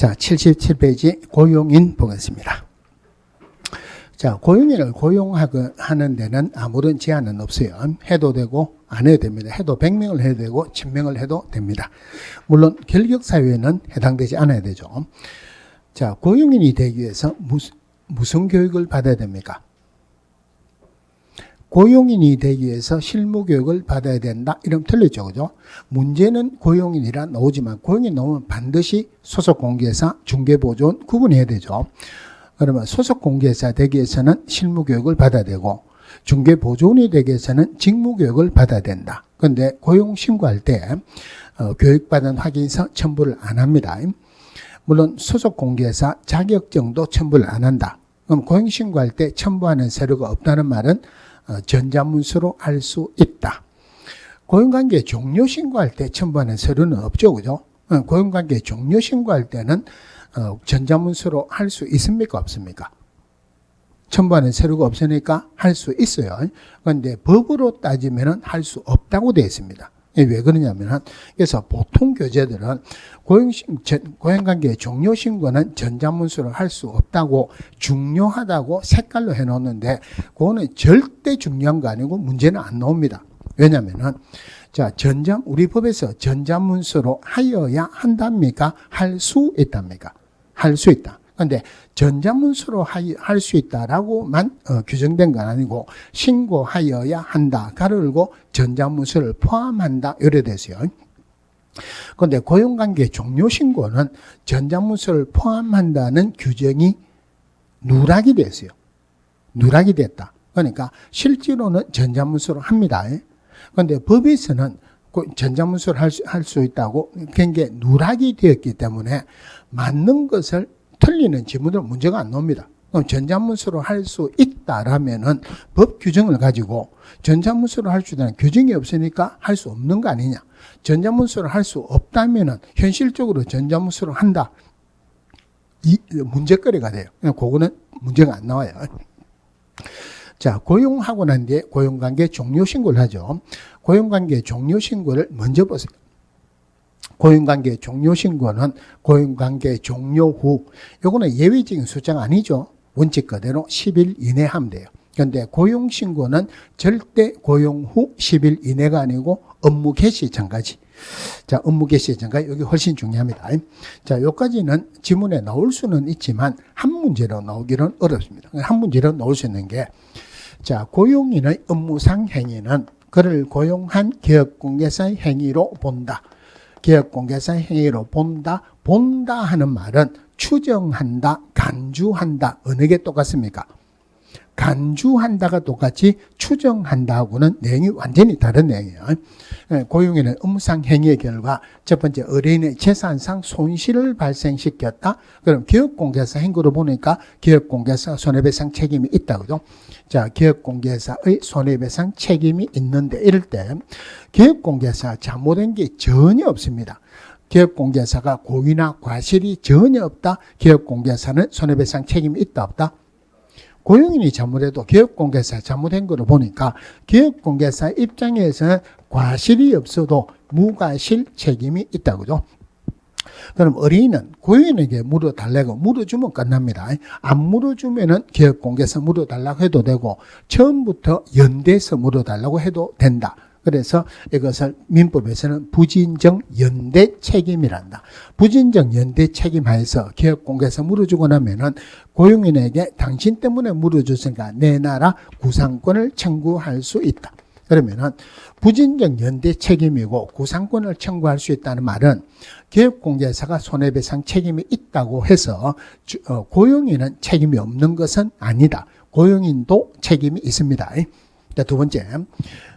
자, 77페이지 고용인 보겠습니다. 자, 고용인을 고용하는 데는 아무런 제한은 없어요. 해도 되고 안 해도 됩니다. 해도 100명을 해도 되고 1000명을 해도 됩니다. 물론 결격사유에는 해당되지 않아야 되죠. 자, 고용인이 되기 위해서 무슨 교육을 받아야 됩니까? 고용인이 되기 위해서 실무교육을 받아야 된다. 이러면 틀렸죠. 그죠? 문제는 고용인이라 나오지만 고용인 나오면 반드시 소속공개사, 중개보조원 구분해야 되죠. 그러면 소속공개사 되기 위해서는 실무교육을 받아야 되고 중개보조원이 되기 위해서는 직무교육을 받아야 된다. 그런데 고용신고할 때 교육받은 확인서 첨부를 안 합니다. 물론 소속공개사 자격증도 첨부를 안 한다. 그럼 고용신고할 때 첨부하는 서류가 없다는 말은 전자문서로 할 수 있다. 고용관계 종료신고할 때 첨부하는 서류는 없죠. 그죠? 고용관계 종료신고할 때는 전자문서로 할 수 있습니까? 없습니까? 첨부하는 서류가 없으니까 할 수 있어요. 그런데 법으로 따지면 할 수 없다고 되어 있습니다. 왜 그러냐면, 그래서 보통 교재들은 고용관계 종료신고는 전자문서로 할 수 없다고 중요하다고 색깔로 해놓는데, 그거는 절대 중요한 거 아니고 문제는 안 나옵니다. 왜냐면은, 자, 우리 법에서 전자문서로 하여야 한답니까? 할 수 있답니까? 할 수 있다. 그런데 전자문서로 할 수 있다라고만 규정된 건 아니고 신고하여야 한다. 가로 열고 전자문서를 포함한다. 이래 됐어요. 그런데 고용관계 종료신고는 전자문서를 포함한다는 규정이 누락이 됐어요. 누락이 됐다. 그러니까 실제로는 전자문서로 합니다. 그런데 법에서는 전자문서를 할 수 있다고 그게 누락이 되었기 때문에 맞는 것을 틀리는 지문들은 문제가 안 나옵니다. 그럼 전자문서로 할 수 있다라면은 법 규정을 가지고 전자문서로 할 수 있다는 규정이 없으니까 할 수 없는 거 아니냐. 전자문서로 할 수 없다면은 현실적으로 전자문서로 한다. 이 문제거리가 돼요. 그거는 문제가 안 나와요. 자, 고용하고 난 뒤에 고용관계 종료신고를 하죠. 고용관계 종료신고를 먼저 보세요. 고용관계 종료신고는 고용관계 종료 후, 요거는 예외적인 숫자가 아니죠. 원칙 그대로 10일 이내 하면 돼요. 그런데 고용신고는 절대 고용 후 10일 이내가 아니고 업무 개시 전까지. 자, 업무 개시 전까지 여기 훨씬 중요합니다. 자, 여기까지는 지문에 나올 수는 있지만 한 문제로 나오기는 어렵습니다. 한 문제로 나올 수 있는 게, 자, 고용인의 업무상 행위는 그를 고용한 기업공개사의 행위로 본다. 기업공개사 행위로 본다 하는 말은 추정한다, 간주한다, 어느 게 똑같습니까? 간주한다가 똑같이 추정한다하고는 내용이 완전히 다른 내용이에요. 고용인은 업무상 행위의 결과 첫 번째 의뢰인의 재산상 손실을 발생시켰다. 그럼 기업공개사 행위로 보니까 기업공개사 손해배상 책임이 있다. 그죠? 자, 기업공개사의 손해배상 책임이 있는데 이럴 때 기업공개사 잘못된 게 전혀 없습니다. 기업공개사가 고의나 과실이 전혀 없다. 기업공개사는 손해배상 책임이 있다 없다? 고용인이 잘못해도 기업공개사 잘못한 거로 보니까 기업공개사 입장에서는 과실이 없어도 무과실 책임이 있다. 그죠? 그럼 의뢰인은 고용인에게 물어달라고 물어주면 끝납니다. 안 물어주면은 기업공개사 물어달라고 해도 되고 처음부터 연대해서 물어달라고 해도 된다. 그래서 이것을 민법에서는 부진정 연대 책임이란다. 부진정 연대 책임 하에서 기업공개사 물어주고 나면은 고용인에게 당신 때문에 물어줬으니까 내놔라 구상권을 청구할 수 있다. 그러면은 부진정 연대 책임이고 구상권을 청구할 수 있다는 말은 기업공개사가 손해배상 책임이 있다고 해서 고용인은 책임이 없는 것은 아니다. 고용인도 책임이 있습니다. 자, 두 번째.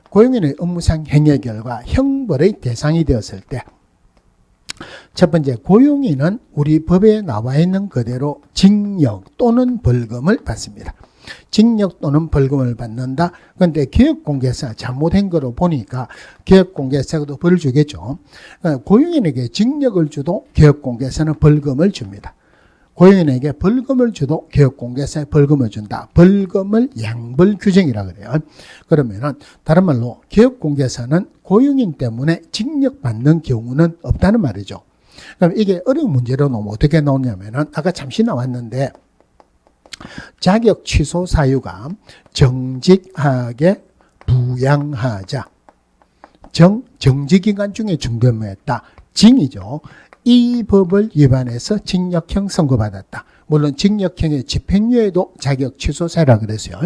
고용인의 업무상 행위의 결과 형벌의 대상이 되었을 때, 첫 번째, 고용인은 우리 법에 나와 있는 그대로 징역 또는 벌금을 받습니다. 징역 또는 벌금을 받는다. 그런데 기업공개사 잘못한 거로 보니까 기업공개사도 벌을 주겠죠. 고용인에게 징역을 주도 기업공개사는 벌금을 줍니다. 고용인에게 벌금을 줘도 기업공개사에 벌금을 준다. 벌금을 양벌 규정이라 그래요. 그러면은 다른 말로 기업공개사는 고용인 때문에 징역받는 경우는 없다는 말이죠. 그럼 이게 어려운 문제로 놓으면 어떻게 나오냐면은 아까 잠시 나왔는데 자격 취소 사유가 정직하게 부양하자. 정지기간 중에 중대무했다. 징이죠. 이 법을 위반해서 징역형 선고받았다. 물론 징역형의 집행유예도 자격 취소사라 그랬어요.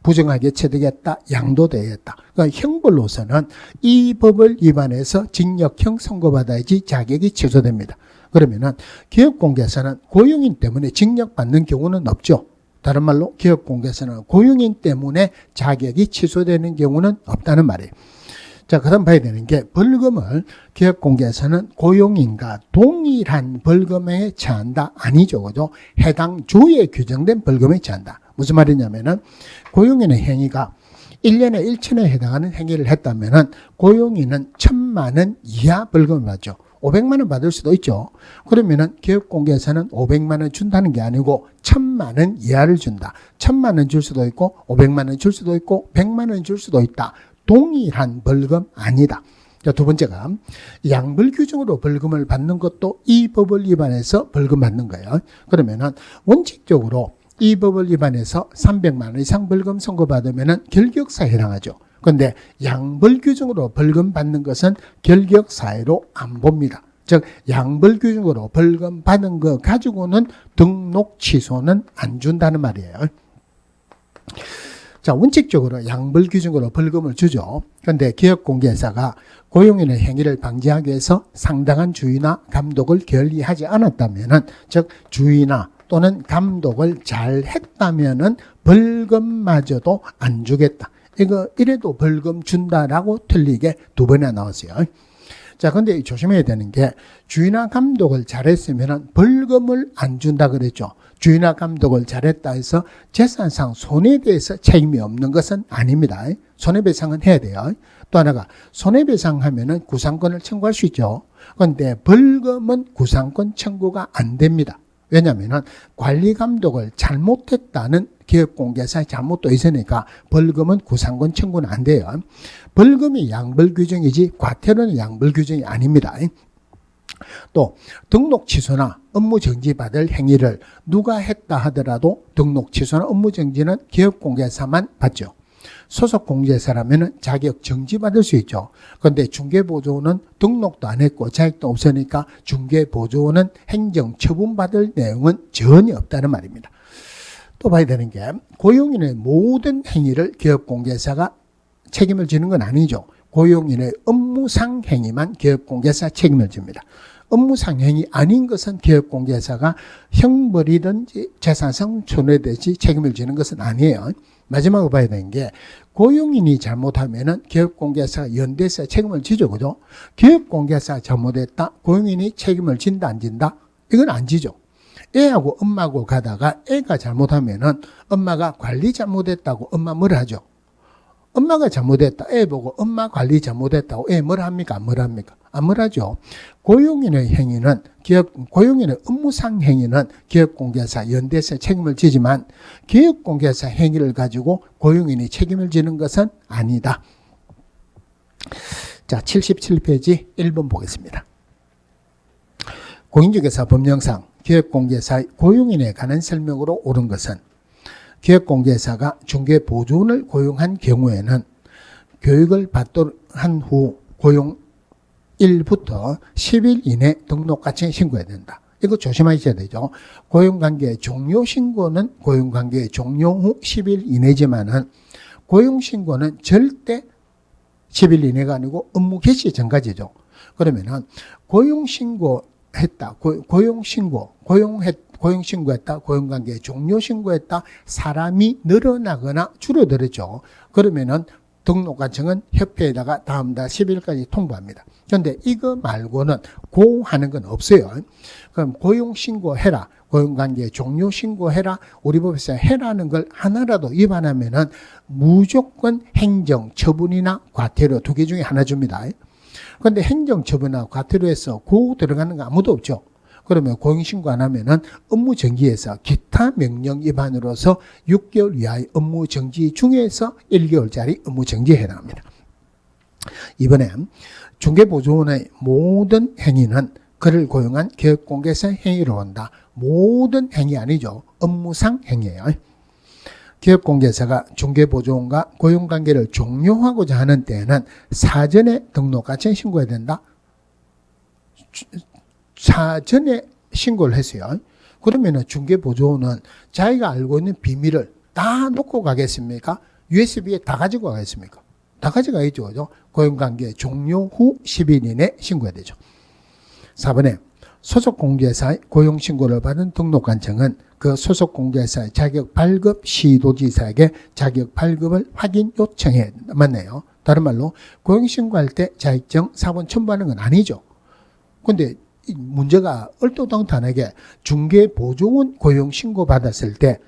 부정하게 체득했다, 양도되었다. 그러니까 형벌로서는 이 법을 위반해서 징역형 선고받아야지 자격이 취소됩니다. 그러면은 기업공개사는 고용인 때문에 징역받는 경우는 없죠. 다른 말로 기업공개사는 고용인 때문에 자격이 취소되는 경우는 없다는 말이에요. 자, 그 다음 봐야 되는 게 벌금을 기업공개사는 고용인과 동일한 벌금에 처한다. 아니죠. 그죠? 해당 주에 규정된 벌금에 처한다. 무슨 말이냐면은 고용인의 행위가 1년에 1천에 해당하는 행위를 했다면은 고용인은 1,000만 원 이하 벌금을 받죠. 500만 원 받을 수도 있죠. 그러면은 기업공개사는 500만 원 준다는 게 아니고 1,000만 원 이하를 준다. 1,000만 원 줄 수도 있고 500만 원 줄 수도 있고 100만 원 줄 수도 있다. 동일한 벌금 아니다. 두 번째가 양벌규정으로 벌금을 받는 것도 이 법을 위반해서 벌금 받는 거예요. 그러면은 원칙적으로 이 법을 위반해서 300만 원 이상 벌금 선고받으면은 결격사에 해당하죠. 그런데 양벌규정으로 벌금 받는 것은 결격사회로 안 봅니다. 즉 양벌규정으로 벌금 받은 거 가지고는 등록 취소는 안 준다는 말이에요. 자, 원칙적으로 양벌규정으로 벌금을 주죠. 그런데 기업공개사가 고용인의 행위를 방지하기 위해서 상당한 주의나 감독을 게을리하지 않았다면은, 즉 주의나 또는 감독을 잘 했다면은 벌금마저도 안 주겠다. 이래도 벌금 준다라고 틀리게 두 번이나 나왔어요. 자, 근데 조심해야 되는 게 주의나 감독을 잘했으면 벌금을 안 준다 그랬죠. 주의나 감독을 잘했다 해서 재산상 손해배에서 책임이 없는 것은 아닙니다. 손해배상은 해야 돼요. 또 하나가 손해배상 하면은 구상권을 청구할 수 있죠. 그런데 벌금은 구상권 청구가 안 됩니다. 왜냐하면은 관리 감독을 잘못했다는 기업공개사의 잘못도 있으니까 벌금은 구상권 청구는 안 돼요. 벌금이 양벌규정이지 과태료는 양벌규정이 아닙니다. 또 등록 취소나 업무 정지 받을 행위를 누가 했다 하더라도 등록 취소나 업무 정지는 기업공개사만 받죠. 소속 공개사라면 자격 정지 받을 수 있죠. 그런데 중개보조원은 등록도 안 했고 자격도 없으니까 중개보조원은 행정 처분 받을 내용은 전혀 없다는 말입니다. 또 봐야 되는 게 고용인의 모든 행위를 기업공개사가 책임을 지는 건 아니죠. 고용인의 업무상 행위만 기업공개사 책임을 집니다. 업무상 행위 아닌 것은 기업공개사가 형벌이든지 재산상 손해되지 책임을 지는 것은 아니에요. 마지막으로 봐야 되는 게 고용인이 잘못하면은 기업공개사가 연대해서 책임을 지죠. 그죠? 기업공개사가 잘못했다. 고용인이 책임을 진다 안 진다? 이건 안 지죠. 애하고 엄마하고 가다가 애가 잘못하면은 엄마가 관리 잘못했다고 엄마 뭐라 하죠? 엄마가 잘못했다. 애 보고 엄마 관리 잘못했다고 애 뭐라 합니까? 안 뭐라 합니까? 안 뭐라 하죠. 고용인의 행위는 고용인의 업무상 행위는 기업공개사 연대에서 책임을 지지만 기업공개사 행위를 가지고 고용인이 책임을 지는 것은 아니다. 자, 77페이지 1번 보겠습니다. 공인중개사 법령상 기업공개사의 고용인에 관한 설명으로 옳은 것은 기업공개사가 중개보조원을 고용한 경우에는 교육을 받도록 한 후 고용 1부터 10일 이내 등록가칭 신고해야 된다. 이거 조심하셔야 되죠. 고용관계 종료 신고는 고용관계 종료 후 10일 이내지만은 고용신고는 절대 10일 이내가 아니고 업무 개시 전까지죠. 그러면은 고용신고했다. 고용신고했다. 고용관계 종료신고했다. 사람이 늘어나거나 줄어들었죠. 그러면은 등록관청은 협회에다가 다음 달 10일까지 통보합니다. 그런데 이거 말고는 하는 건 없어요. 그럼 고용신고해라. 고용관계 종료신고해라. 우리 법에서 해라는 걸 하나라도 위반하면은 무조건 행정처분이나 과태료 두 개 중에 하나 줍니다. 그런데 행정처분이나 과태료에서 들어가는 거 아무도 없죠. 그러면 고용신고 안 하면은 업무정지에서 기타 명령 위반으로서 6개월 이하의 업무정지 중에서 1개월짜리 업무정지에 해당합니다. 이번에 중개보조원의 모든 행위는 그를 고용한 기업공개사의 행위로 본다. 모든 행위 아니죠. 업무상 행위예요. 기업공개사가 중개보조원과 고용관계를 종료하고자 하는 때에는 사전에 등록가치에 신고해야 된다. 사전에 신고를 했어요. 그러면 중개보조원은 자기가 알고 있는 비밀을 다 놓고 가겠습니까? USB에 다 가지고 가겠습니까? 다 가져가야죠. 그죠? 고용관계 종료 후 10일 이내 신고해야 되죠. 4번에 소속공개사의 고용신고를 받은 등록관청은 그 소속공개사의 자격 발급 시도지사에게 자격 발급을 확인 요청해. 맞네요. 다른 말로 고용신고할 때 자격증 사본 첨부하는 건 아니죠. 근데 문제가 얼토당탄하게 중개보조원 고용신고 받았을 때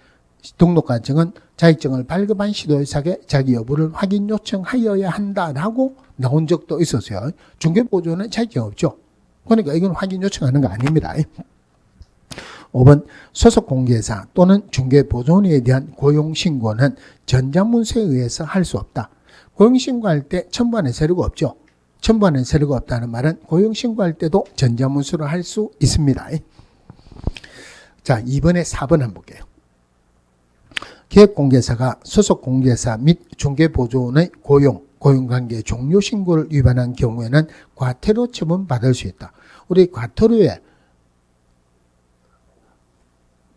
등록관청은 자격증을 발급한 시도지사에게 자기 여부를 확인 요청하여야 한다라고 나온 적도 있었어요. 중개보조원은 자격증 없죠. 그러니까 이건 확인 요청하는 거 아닙니다. 5번 소속공개사 또는 중개보조원에 대한 고용신고는 전자문서에 의해서 할 수 없다. 고용신고할 때 첨부하는 서류가 없죠. 첨부하는 서류가 없다는 말은 고용신고할 때도 전자문서로 할 수 있습니다. 자, 이번에 4번 한번 볼게요. 기업공개사가 소속공개사 및 중개보조원의 고용관계 종료 신고를 위반한 경우에는 과태료 처분받을 수 있다. 우리 과태료에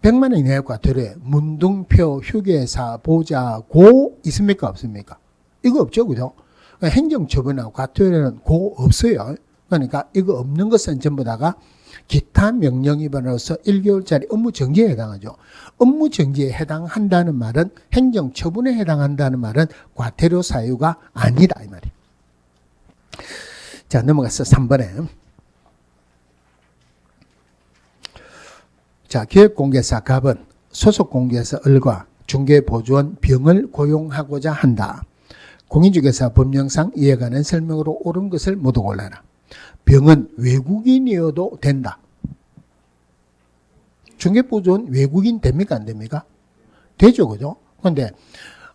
100만 원 이내의 과태료에 문둥표, 휴게사, 보자, 고 있습니까? 없습니까? 이거 없죠. 그죠? 행정처분하고 과태료는 고 없어요. 그러니까 이거 없는 것은 전부 다가 기타 명령 위반으로서 1개월짜리 업무 정지에 해당하죠. 업무 정지에 해당한다는 말은 행정처분에 해당한다는 말은 과태료 사유가 아니다 이 말이에요. 자, 넘어가서 3번에 자, 기업공개사 갑은 소속공개사 을과 중개보조원 병을 고용하고자 한다. 공인중개사 법령상 이에 관한 설명으로 옳은 것을 모두 골라라. 병은 외국인이어도 된다. 중개보조원 외국인 됩니까? 안 됩니까? 되죠. 그죠? 그런데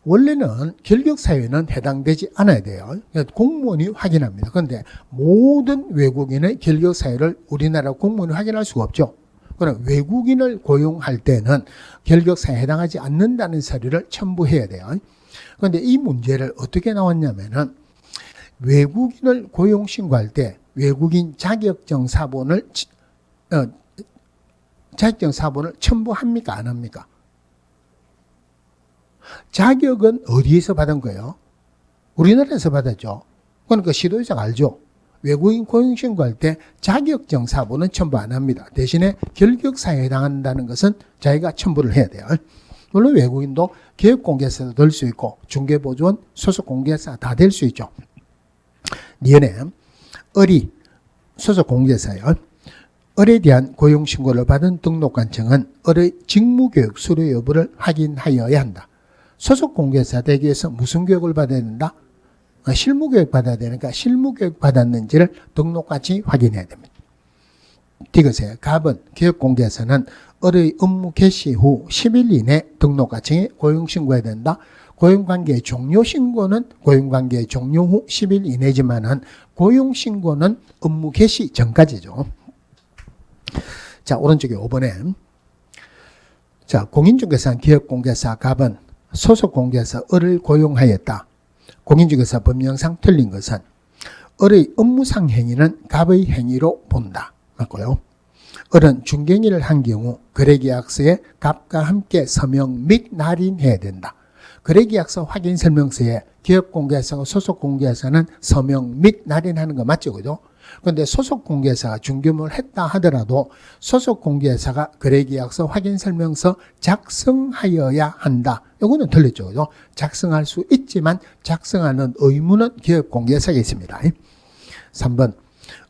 원래는 결격사유에는 해당되지 않아야 돼요. 공무원이 확인합니다. 그런데 모든 외국인의 결격사유를 우리나라 공무원이 확인할 수가 없죠. 그럼 외국인을 고용할 때는 결격사유에 해당하지 않는다는 서류를 첨부해야 돼요. 그런데 이 문제를 어떻게 나왔냐면은 외국인을 고용 신고할 때 외국인 자격증 사본을 첨부합니까? 안 합니까? 자격은 어디에서 받은 거예요? 우리나라에서 받았죠. 그러니까 시도지사가 알죠. 외국인 고용 신고할 때 자격증 사본은 첨부 안 합니다. 대신에 결격사유에 해당한다는 것은 자기가 첨부를 해야 돼요. 물론 외국인도 기업공개사도 될 수 있고 중개보조원, 소속공개사 다 될 수 있죠. 니은에 을이 소속공개사요. 을에 대한 고용신고를 받은 등록관청은 을의 직무교육 수료 여부를 확인하여야 한다. 소속공개사 되기 위해서 무슨 교육을 받아야 된다? 실무교육 받아야 되니까 실무교육 받았는지를 등록같이 확인해야 됩니다. 디귿에 갑은 기업공개사는 을의 업무 개시 후 10일 이내 등록과청에 고용신고해야 된다. 고용관계 종료신고는 고용관계 종료 후 10일 이내지만은 고용신고는 업무 개시 전까지죠. 자, 오른쪽에 5번에 자, 공인중개사 기업공개사 갑은 소속공개사 을을 고용하였다. 공인중개사 법령상 틀린 것은 을의 업무상 행위는 갑의 행위로 본다. 맞고요. 을은 중개인을 한 경우 거래계약서에 갑과 함께 서명 및 날인해야 된다. 거래계약서 확인설명서에 기업공개사와 소속공개사는 서명 및 날인하는 거 맞죠? 그죠? 그런데 소속공개사가 중개업을 했다 하더라도 소속공개사가 거래계약서 확인설명서 작성하여야 한다. 이거는 틀렸죠. 그죠? 작성할 수 있지만 작성하는 의무는 기업공개사가 있습니다. 3번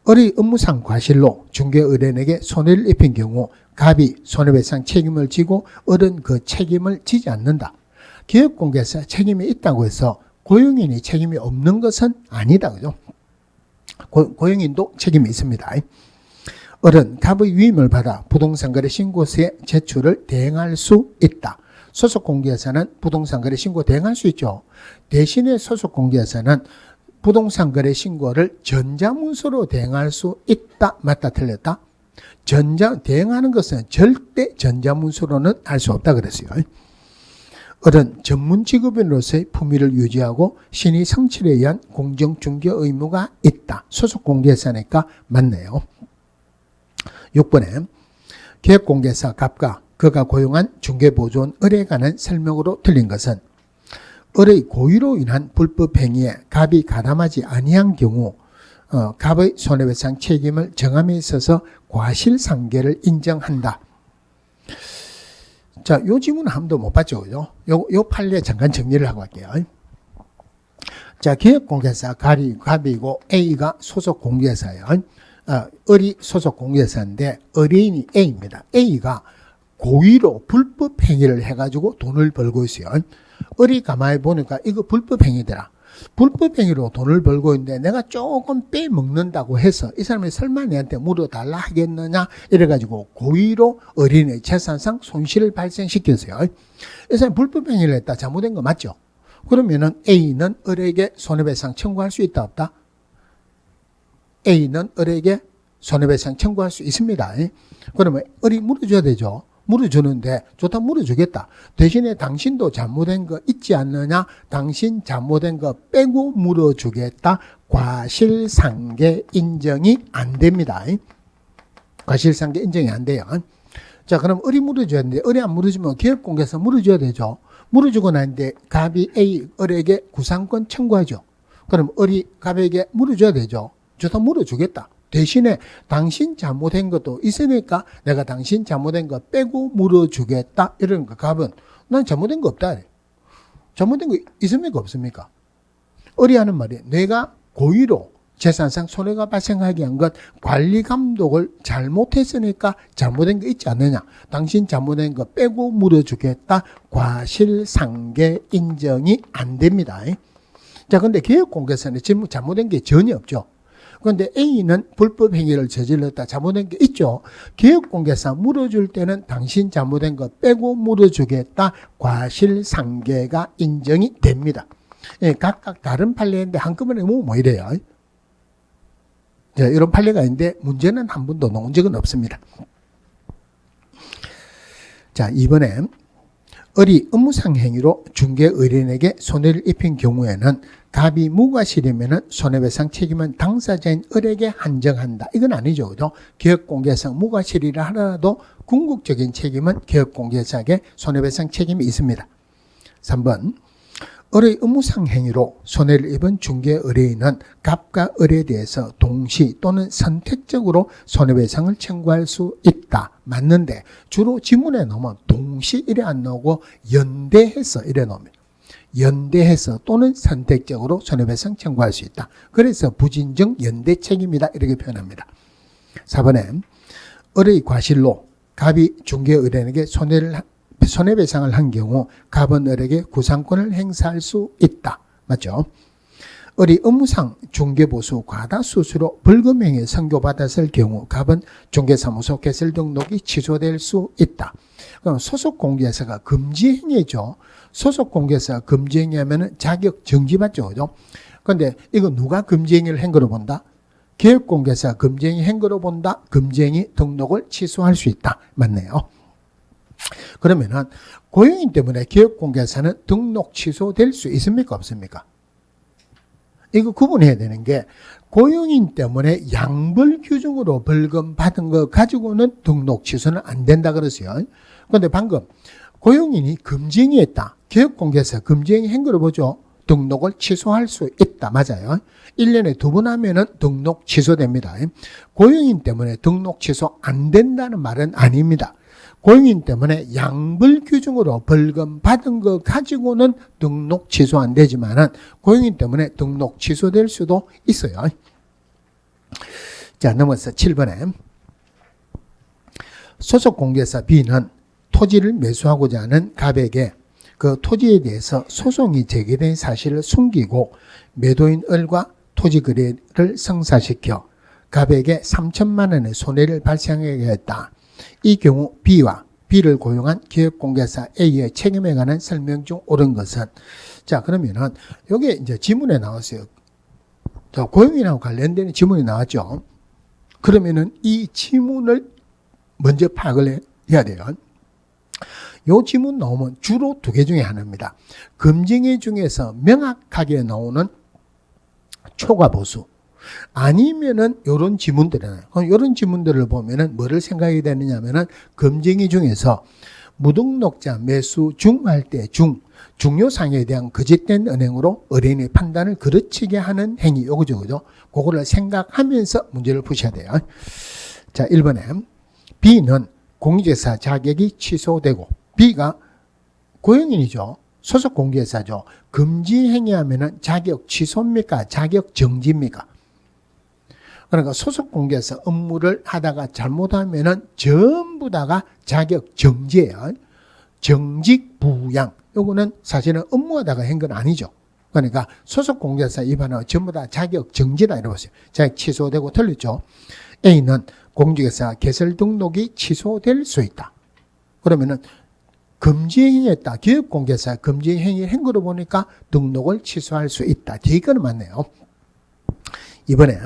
을의 업무상 과실로 중개의뢰인에게 손해를 입힌 경우 갑이 손해배상 책임을 지고 을은 그 책임을 지지 않는다. 기업공개사 책임이 있다고 해서 고용인이 책임이 없는 것은 아니다. 그죠? 고용인도 책임이 있습니다. 을은 갑의 위임을 받아 부동산거래 신고서에 제출을 대행할 수 있다. 소속공개사는 부동산거래 신고 대행할 수 있죠. 대신에 소속공개사는 부동산 거래 신고를 전자문서로 대행할 수 있다, 맞다, 틀렸다? 대행하는 것은 절대 전자문서로는 할 수 없다 그랬어요. 을은 전문 직업인으로서의 품위를 유지하고 신의 성취에 의한 공정 중개 의무가 있다. 소속 공개사니까 맞네요. 6번에 계획공개사 갑과 그가 고용한 중개보조원 을에 관한 설명으로 틀린 것은 을의 고의로 인한 불법 행위에 갑이 가담하지 아니한 경우 갑의 손해배상 책임을 정함에 있어서 과실상계를 인정한다. 자, 요 지문 한 번도 못 봤죠, 그죠? 요 판례 잠깐 정리를 하고 갈게요. 자, 계획공개사 갑이고 A가 소속 공개사예요. 을이 소속 공개사인데 의뢰인이 A입니다. A가 고의로 불법 행위를 해가지고 돈을 벌고 있어요. 을이 가만히 보니까 이거 불법 행위더라. 불법 행위로 돈을 벌고 있는데 내가 조금 빼먹는다고 해서 이 사람이 설마 내한테 물어달라 하겠느냐 이래가지고 고의로 어린의 재산상 손실을 발생시켰어요. 이 사람이 불법 행위를 했다. 잘못된 거 맞죠? 그러면은 A는 을에게 손해배상 청구할 수 있다 없다? A는 을에게 손해배상 청구할 수 있습니다. 그러면 을이 물어줘야 되죠. 물어주는데 좋다 물어주겠다. 대신에 당신도 잘못된 거 있지 않느냐? 당신 잘못된 거 빼고 물어주겠다. 과실상계 인정이 안 됩니다. 과실상계 인정이 안 돼요. 자, 그럼 을이 물어줘야 되는데 을이 안 물어주면 계획공개사 물어줘야 되죠. 물어주고 나는데 갑이 A 을에게 구상권 청구하죠. 그럼 을이 갑에게 물어줘야 되죠. 좋다 물어주겠다. 대신에 당신 잘못한 것도 있으니까 내가 당신 잘못한 거 빼고 물어주겠다. 이러는 거 갑은 난 잘못된 거 없다. 잘못된 거 있습니까 없습니까? 을이 하는 말이 내가 고의로 재산상 손해가 발생하게 한 것 관리 감독을 잘못했으니까 잘못된 거 있지 않느냐. 당신 잘못된 거 빼고 물어주겠다. 과실상계 인정이 안 됩니다. 자, 근데 계획공개사는 지금 잘못된 게 전혀 없죠. 그런데 A는 불법 행위를 저질렀다. 잘못된 게 있죠. 계획공개사 물어줄 때는 당신 잘못된 거 빼고 물어주겠다. 과실상계가 인정이 됩니다. 예, 각각 다른 판례인데 한꺼번에 뭐 이래요. 자, 이런 판례가 있는데 문제는 한 번도 나온 적은 없습니다. 자, 이번에 을이 업무상 행위로 중개 의뢰인에게 손해를 입힌 경우에는 갑이 무과실이면 손해배상 책임은 당사자인 을에게 한정한다. 이건 아니죠. 그죠? 계획공개상 무과실이라 하더라도 궁극적인 책임은 계획공개사에게 손해배상 책임이 있습니다. 3번 을의 업무상 행위로 손해를 입은 중개 의뢰인은 갑과 을에 대해서 동시 또는 선택적으로 손해배상을 청구할 수 있다. 맞는데 주로 지문에 넣으면 동시 이래 안 나오고 연대해서 이래 나옵니다. 연대해서 또는 선택적으로 손해배상 청구할 수 있다. 그래서 부진정 연대 책임이다. 이렇게 표현합니다. 4번에 을의 과실로 갑이 중개 의뢰인에게 손해배상을 한 경우 갑은 을에게 구상권을 행사할 수 있다. 맞죠? 을이 업무상 중개보수 과다수수로 벌금행위 선고받았을 경우 갑은 중개사무소 개설 등록이 취소될 수 있다. 그럼 소속공개사가 금지행위죠. 소속공개사가 금지행위하면 자격 정지받죠. 그죠? 그런데 이거 누가 금지행위를 한 거로 본다? 계획공개사가 금지행위 한 거로 본다? 금지행위 등록을 취소할 수 있다. 맞네요. 그러면은 고용인 때문에 계획공개사는 등록 취소될 수 있습니까 없습니까? 이거 구분해야 되는 게 고용인 때문에 양벌 규정으로 벌금 받은 거 가지고는 등록 취소는 안 된다 그랬어요. 그런데 방금 고용인이 금지행위했다. 계획공개사 금지행위 한 거로 보죠. 등록을 취소할 수 있다. 맞아요. 1년에 2번 하면은 등록 취소됩니다. 고용인 때문에 등록 취소 안 된다는 말은 아닙니다. 고용인 때문에 양벌 규정으로 벌금 받은 거 가지고는 등록 취소 안 되지만은 고용인 때문에 등록 취소될 수도 있어요. 자, 넘어서 7번에 소속 공개사 B는 토지를 매수하고자 하는 갑에게 그 토지에 대해서 소송이 제기된 사실을 숨기고 매도인 을과 토지 거래를 성사시켜 갑에게 3천만 원의 손해를 발생하게 했다. 이 경우 B를 고용한 계획공개사 A의 책임에 관한 설명 중 옳은 것은 자, 그러면은 여기 이제 지문에 나왔어요. 자, 고용인하고 관련된 지문이 나왔죠. 그러면은 이 지문을 먼저 파악을 해야 돼요. 요 지문 나오면 주로 두 개 중에 하나입니다. 검증의 중에서 명확하게 나오는 초과 보수. 아니면은 요런 지문들이나 요런 지문들을 보면은 뭐를 생각이 되느냐면은 검증의 중에서 무등록자 매수 중 할 때 중요상에 대한 거짓된 은행으로 의뢰인의 판단을 그르치게 하는 행위 요거죠. 그죠? 그거를 생각하면서 문제를 푸셔야 돼요. 자, 1번에 B는 공개사 자격이 취소되고 B가 고용인이죠. 소속 공개사죠. 금지 행위하면은 자격 취소입니까? 자격 정지입니까? 그러니까 소속 공개사 업무를 하다가 잘못하면은 전부 다가 자격 정지예요. 정직 부양. 요거는 사실은 업무하다가 한 건 아니죠. 그러니까 소속 공개사 위반은 전부 다 자격 정지다 이러고 있어요. 자격 취소되고 틀렸죠. A는 공직에서 개설 등록이 취소될 수 있다. 그러면은 금지행위했다. 기업공개사 금지행위 한 거로 보니까 등록을 취소할 수 있다. 이거는 맞네요. 이번에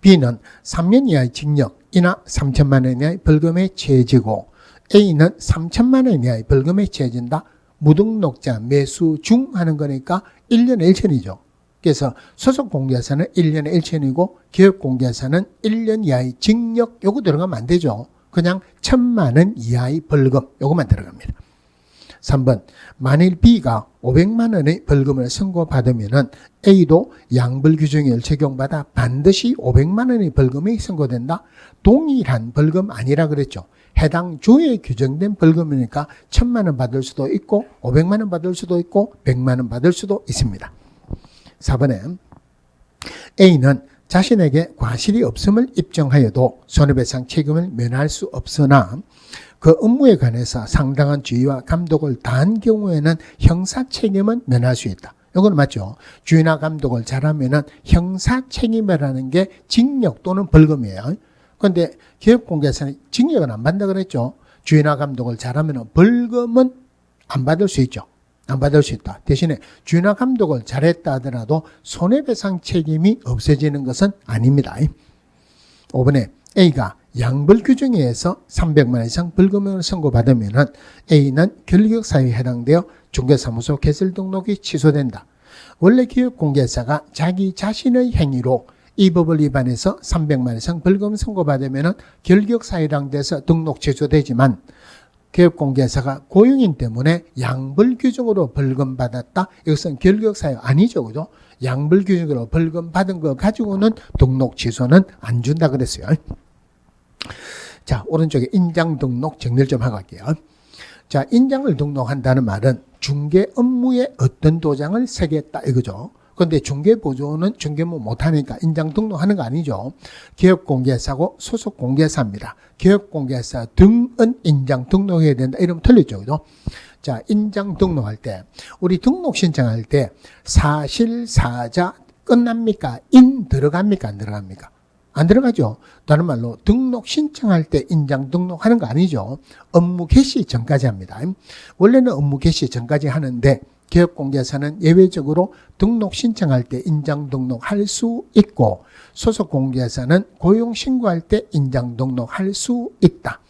B는 3년 이하의 징역이나 3천만 원 이하의 벌금에 처해지고 A는 3천만 원 이하의 벌금에 처해진다. 무등록자 매수 중 하는 거니까 1년에 1천이죠. 그래서 소속 공개사는 1년에 1천이고 기업 공개사는 1년 이하의 징역 요거 들어가면 안 되죠. 그냥 1,000만 원 이하의 벌금 요거만 들어갑니다. 3번 만일 B가 500만 원의 벌금을 선고받으면은 A도 양벌 규정을 적용받아 반드시 500만 원의 벌금이 선고된다. 동일한 벌금 아니라 그랬죠. 해당 주에 규정된 벌금이니까 1,000만 원 받을 수도 있고 500만 원 받을 수도 있고 100만 원 받을 수도 있습니다. 4번에 A는 자신에게 과실이 없음을 입증하여도 손해배상 책임을 면할 수 없으나 그 업무에 관해서 상당한 주의와 감독을 다한 경우에는 형사 책임은 면할 수 있다. 이건 맞죠. 주의나 감독을 잘하면은 형사 책임이라는 게 징역 또는 벌금이에요. 그런데 기업공개사는 징역은 안 받는다 그랬죠. 주의나 감독을 잘하면은 벌금은 안 받을 수 있죠. 안 받을 수 있다. 대신에 주의나 감독을 잘했다 하더라도 손해배상 책임이 없어지는 것은 아닙니다. 5번에 A가 양벌 규정에 의해서 300만 원 이상 벌금을 선고받으면 A는 결격사유에 해당되어 중개사무소 개설 등록이 취소된다. 원래 기업공개사가 자기 자신의 행위로 이 법을 위반해서 300만 원 이상 벌금 선고받으면 결격사유에 해당돼서 등록 취소되지만 기업공개사가 고용인 때문에 양벌 규정으로 벌금 받았다. 이것은 결격사유 아니죠. 그죠? 양벌 규정으로 벌금 받은 거 가지고는 등록 취소는 안 준다 그랬어요. 자, 오른쪽에 인장 등록 정리를 좀 하고 갈게요. 자, 인장을 등록한다는 말은 중개 업무에 어떤 도장을 새겼다 이거죠. 그런데 중개보조는 중개무 못하니까 인장 등록하는 거 아니죠. 기업공개사고 소속공개사입니다. 기업공개사 등은 인장 등록해야 된다. 이러면 틀렸죠. 그죠? 자, 인장 등록할 때 우리 등록 신청할 때 사실사자 끝납니까? 인 들어갑니까? 안 들어갑니까? 안 들어가죠. 다른 말로 등록 신청할 때 인장 등록하는 거 아니죠. 업무 개시 전까지 합니다. 원래는 업무 개시 전까지 하는데 기업공개사는 예외적으로 등록 신청할 때 인장 등록할 수 있고 소속공개사는 고용 신고할 때 인장 등록할 수 있다.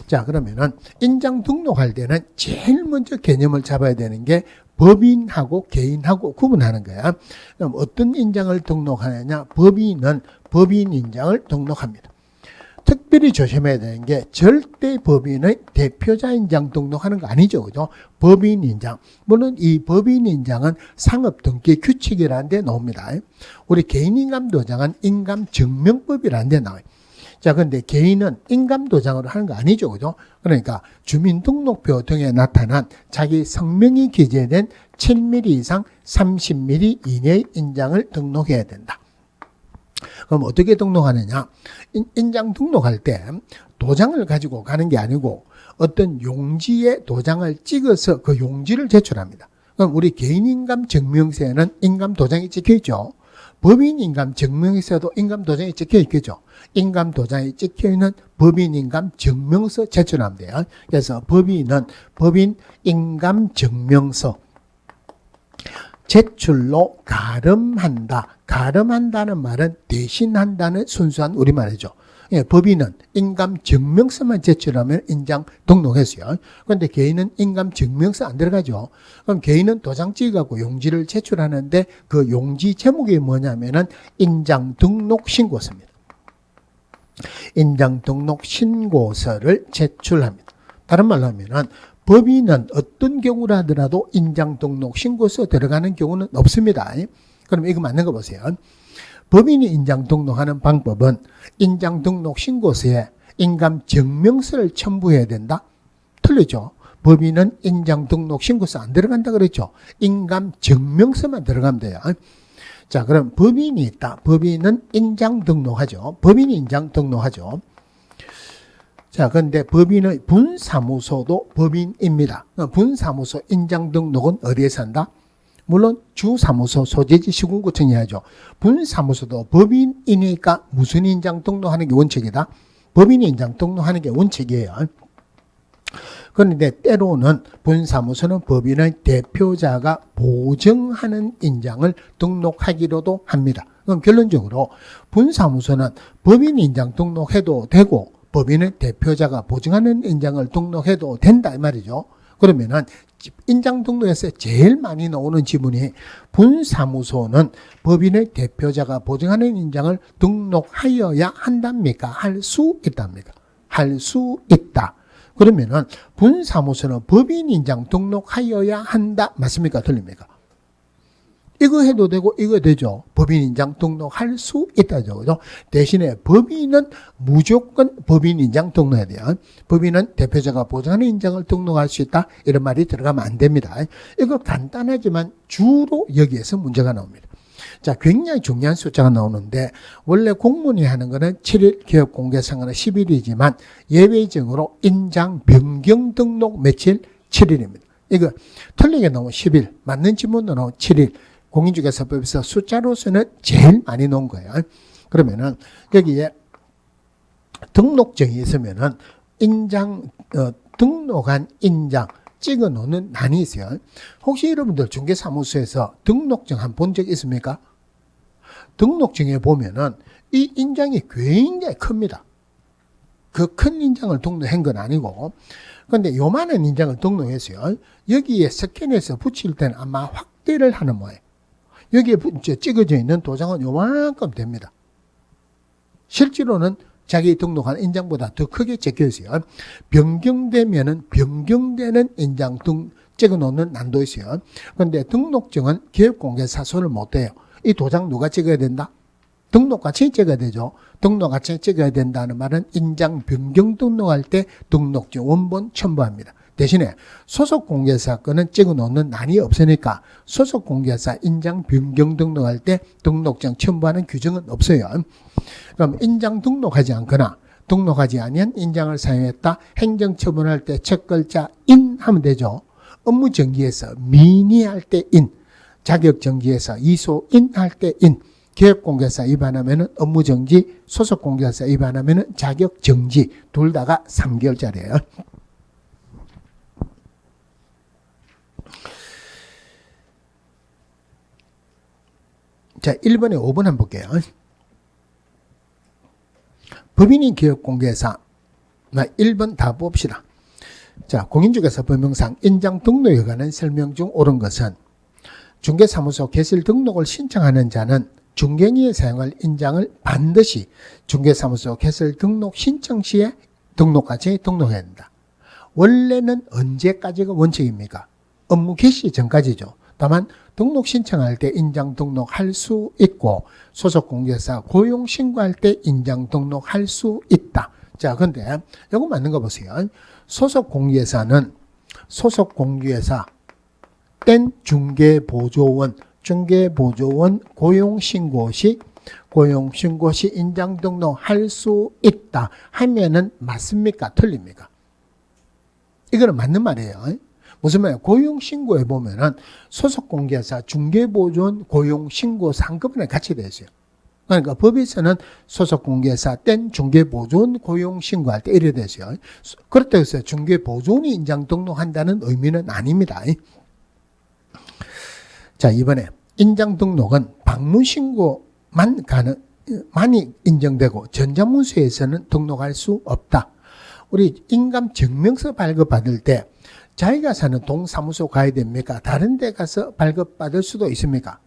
자, 그러면은 인장 등록할 때는 제일 먼저 개념을 잡아야 되는 게 법인하고 개인하고 구분하는 거야. 그럼 어떤 인장을 등록하느냐? 법인은 법인 인장을 등록합니다. 특별히 조심해야 되는 게 절대 법인의 대표자 인장 등록하는 거 아니죠. 그죠? 법인 인장. 물론 이 법인 인장은 상업등기 규칙이라는 데 나옵니다. 우리 개인인감도장은 인감증명법이라는 데 나와요. 자, 근데 개인은 인감도장으로 하는 거 아니죠. 그죠? 그러니까 주민등록표 등에 나타난 자기 성명이 기재된 7mm 이상 30mm 이내의 인장을 등록해야 된다. 그럼 어떻게 등록하느냐? 인장 등록할 때 도장을 가지고 가는 게 아니고 어떤 용지에 도장을 찍어서 그 용지를 제출합니다. 그럼 우리 개인인감 증명서에는 인감 도장이 찍혀 있죠. 법인 인감 증명서에도 인감 도장이 찍혀 있겠죠. 인감 도장이 찍혀 있는 법인 인감 증명서 제출하면 돼요. 그래서 법인은 법인 인감 증명서 제출로 가름한다. 가름한다는 말은 대신한다는 순수한 우리말이죠. 예, 법인은 인감증명서만 제출하면 인장 등록했어요. 그런데 개인은 인감증명서 안 들어가죠. 그럼 개인은 도장 찍어갖고 용지를 제출하는데 그 용지 제목이 뭐냐면은 인장 등록 신고서입니다. 인장 등록 신고서를 제출합니다. 다른 말로 하면은 법인은 어떤 경우라 하더라도 인장 등록 신고서 들어가는 경우는 없습니다. 그럼 이거 맞는 거 보세요. 법인이 인장 등록하는 방법은 인장 등록 신고서에 인감 증명서를 첨부해야 된다? 틀리죠. 법인은 인장 등록 신고서 안 들어간다 그랬죠. 인감 증명서만 들어가면 돼요. 자, 그럼 법인이 있다. 법인은 인장 등록하죠. 법인이 인장 등록하죠. 자, 그런데 법인의 분사무소도 법인입니다. 분사무소 인장 등록은 어디에서 한다? 물론 주사무소 소재지 시군구청이 하죠. 분사무소도 법인이니까 무슨 인장 등록하는 게 원칙이다? 법인이 인장 등록하는 게 원칙이에요. 그런데 때로는 분사무소는 법인의 대표자가 보증하는 인장을 등록하기로도 합니다. 그럼 결론적으로 분사무소는 법인 인장 등록해도 되고 법인의 대표자가 보증하는 인장을 등록해도 된다 이 말이죠. 그러면은 인장 등록에서 제일 많이 나오는 지문이 분사무소는 법인의 대표자가 보증하는 인장을 등록하여야 한답니까? 할 수 있답니까? 할 수 있다. 그러면은 분사무소는 법인 인장 등록하여야 한다. 맞습니까? 틀립니까? 이거 해도 되고 이거 되죠. 법인 인장 등록할 수 있다죠. 그죠? 대신에 법인은 무조건 법인 인장 등록해야 돼요. 법인은 대표자가 보장하는 인장을 등록할 수 있다. 이런 말이 들어가면 안 됩니다. 이거 간단하지만 주로 여기에서 문제가 나옵니다. 자, 굉장히 중요한 숫자가 나오는데 원래 공무원이 하는 거는 7일, 기업공개상은 10일이지만 예외적으로 인장 변경 등록 며칠 7일입니다. 이거 틀리게 나오면 10일, 맞는 지문으로 나오면 7일. 공인중개사법에서 숫자로서는 제일 많이 놓은 거예요. 그러면은 여기에 등록증이 있으면은 인장 등록한 인장 찍어 놓는 난이 있어요. 혹시 여러분들 중개사무소에서 등록증 한 본 적 있습니까? 등록증에 보면은 이 인장이 굉장히 큽니다. 그 큰 인장을 등록한 건 아니고, 그런데 요만한 인장을 등록했어요. 여기에 스캔해서 붙일 때는 아마 확대를 하는 모양. 여기에 찍어져 있는 도장은 요만큼 됩니다. 실제로는 자기 등록한 인장보다 더 크게 적혀 있어요. 변경되면은 변경되는 인장 등 찍어 놓는 난도 있어요. 그런데 등록증은 기업공개사 손을 못 대요. 이 도장 누가 찍어야 된다? 등록같이 찍어야 되죠. 등록같이 찍어야 된다는 말은 인장 변경 등록할 때 등록증 원본 첨부합니다. 대신에 소속공개사 거는 찍어 놓는 난이 없으니까 소속공개사 인장 변경 등록할 때 등록증 첨부하는 규정은 없어요. 그럼 인장 등록하지 않거나 등록하지 아니한 인장을 사용했다. 행정처분할 때 첫 글자 인 하면 되죠. 업무정지에서 민의할 때 인, 자격정지에서 이소인 할 때 인, 기업공개사 위반하면은 업무정지, 소속공개사 위반하면은 자격정지, 둘 다가 3개월짜리예요. 자, 1번에 5번 한번 볼게요. 법인이 기업공개사. 1번 다 봅시다. 자, 공인중개사 법령상 인장 등록에 관한 설명 중 옳은 것은 중개사무소 개설 등록을 신청하는 자는 중개인이 사용할 인장을 반드시 중개사무소 개설 등록 신청 시에 등록같이 등록해야 된다. 원래는 언제까지가 원칙입니까? 업무 개시 전까지죠. 다만 등록 신청할 때 인장 등록할 수 있고 소속공개사 고용 신고할 때 인장 등록할 수 있다. 자, 근데 이거 맞는 거 보세요. 소속공개사는 소속공개사 땐 중개보조원 고용 신고 시 인장 등록할 수 있다 하면은 맞습니까? 틀립니까? 이거는 맞는 말이에요. 무슨 말이에요? 고용신고에 보면은 소속공개사, 중개보조원, 고용신고사 한꺼번에 같이 되어 있어요. 그러니까 법에서는 소속공개사 땐 중개보조원, 고용신고할 때 이래 되어 있어요. 그렇다고 해서 중개보조원이 인장 등록한다는 의미는 아닙니다. 자, 이번에 인장 등록은 방문 신고만 많이 인정되고 전자문서에서는 등록할 수 없다. 우리 인감 증명서 발급받을 때 자기가 사는 동사무소 가야 됩니까? 다른 데 가서 발급받을 수도 있습니까?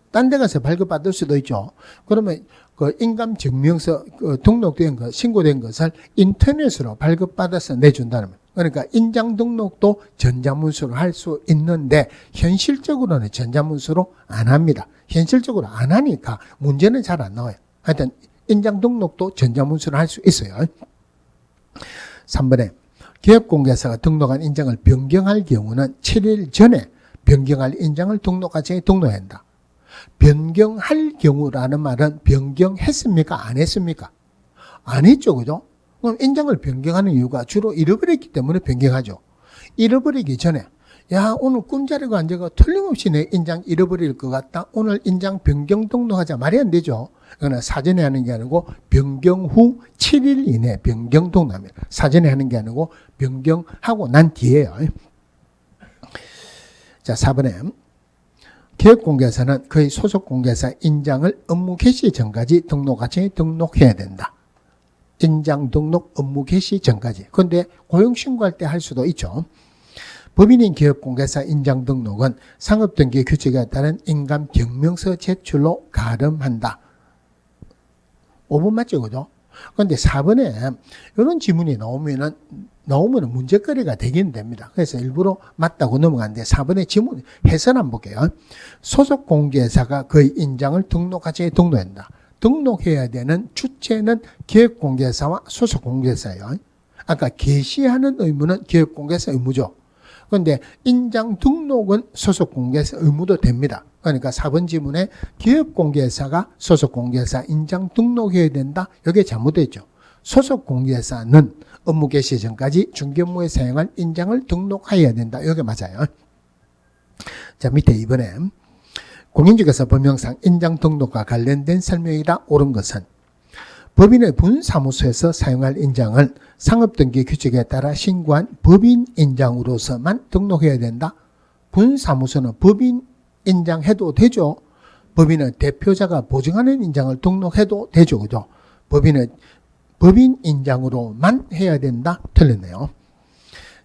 딴 데 가서 발급받을 수도 있죠. 그러면 그 인감 증명서 등록된 것, 신고된 것을 인터넷으로 발급받아서 내준다는 거예요. 그러니까 인장 등록도 전자문서로 할 수 있는데 현실적으로는 전자문서로 안 합니다. 현실적으로 안 하니까 문제는 잘 안 나와요. 하여튼 인장 등록도 전자문서로 할 수 있어요. 3번에 기업공개사가 등록한 인장을 변경할 경우는 7일 전에 변경할 인장을 등록과정에 등록해야 한다. 변경할 경우라는 말은 변경했습니까? 안 했습니까? 안 했죠. 그죠? 그럼 인장을 변경하는 이유가 주로 잃어버렸기 때문에 변경하죠. 잃어버리기 전에 야, 오늘 꿈자리가 앉아가 틀림없이 내 인장 잃어버릴 것 같다. 오늘 인장 변경 등록하자. 말이 안 되죠. 그러나 사전에 하는 게 아니고 변경 후 7일 이내 변경 등록합니다. 사전에 하는 게 아니고 변경하고 난 뒤에요. 자, 4번에 기업공개사는 그의 소속공개사 인장을 업무 개시 전까지 등록과정에 등록해야 된다. 인장 등록 업무 개시 전까지. 그런데 고용신고할 때 할 수도 있죠. 법인인 기업공개사 인장 등록은 상업등기 규칙에 따른 인감 증명서 제출로 가름한다. 5번 맞죠? 그죠? 그런데 4번에 이런 지문이 나오면 문제거리가 되긴 됩니다. 그래서 일부러 맞다고 넘어갔는데 4번의 지문 해설 한번 볼게요. 소속공개사가 그의 인장을 등록과정에 등록한다. 등록해야 되는 주체는 기업공개사와 소속공개사예요. 아까 게시하는 의무는 기업공개사 의무죠. 그런데 인장 등록은 소속공개사 의무도 됩니다. 그러니까 4번 지문에 기업공개사가 소속공개사 인장 등록해야 된다. 이게 잘못됐죠. 소속공개사는 업무 개시 전까지 중개업무에 사용할 인장을 등록해야 된다. 이게 맞아요. 자, 밑에 이번에 공인중개사 법령상 인장 등록과 관련된 설명이라 옳은 것은 법인의 분사무소에서 사용할 인장을 상업등기 규칙에 따라 신고한 법인 인장으로서만 등록해야 된다. 분사무소는 법인 인장해도 되죠. 법인은 대표자가 보증하는 인장을 등록해도 되죠. 그죠? 법인은 법인 인장으로만 해야 된다. 틀렸네요.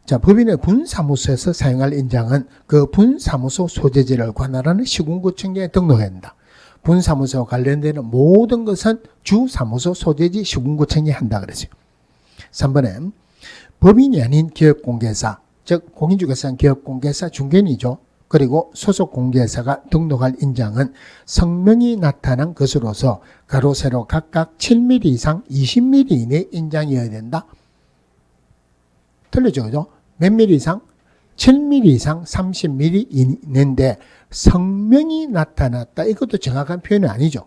자, 법인의 분사무소에서 사용할 인장은 그 분사무소 소재지를 관할하는 시군구청에 등록해야 한다. 분사무소와 관련되는 모든 것은 주사무소 소재지 시군구청이 한다 그랬어요. 3번에 법인이 아닌 기업공개사, 즉 공인중개사는 기업공개사 중개인이죠. 그리고 소속공개사가 등록할 인장은 성명이 나타난 것으로서 가로 세로 각각 7mm 이상 20mm 이내 인장이어야 된다. 틀리죠, 그죠? 몇 mm 이상? 7mm 이상 30mm 이내인데 성명이 나타났다. 이것도 정확한 표현이 아니죠.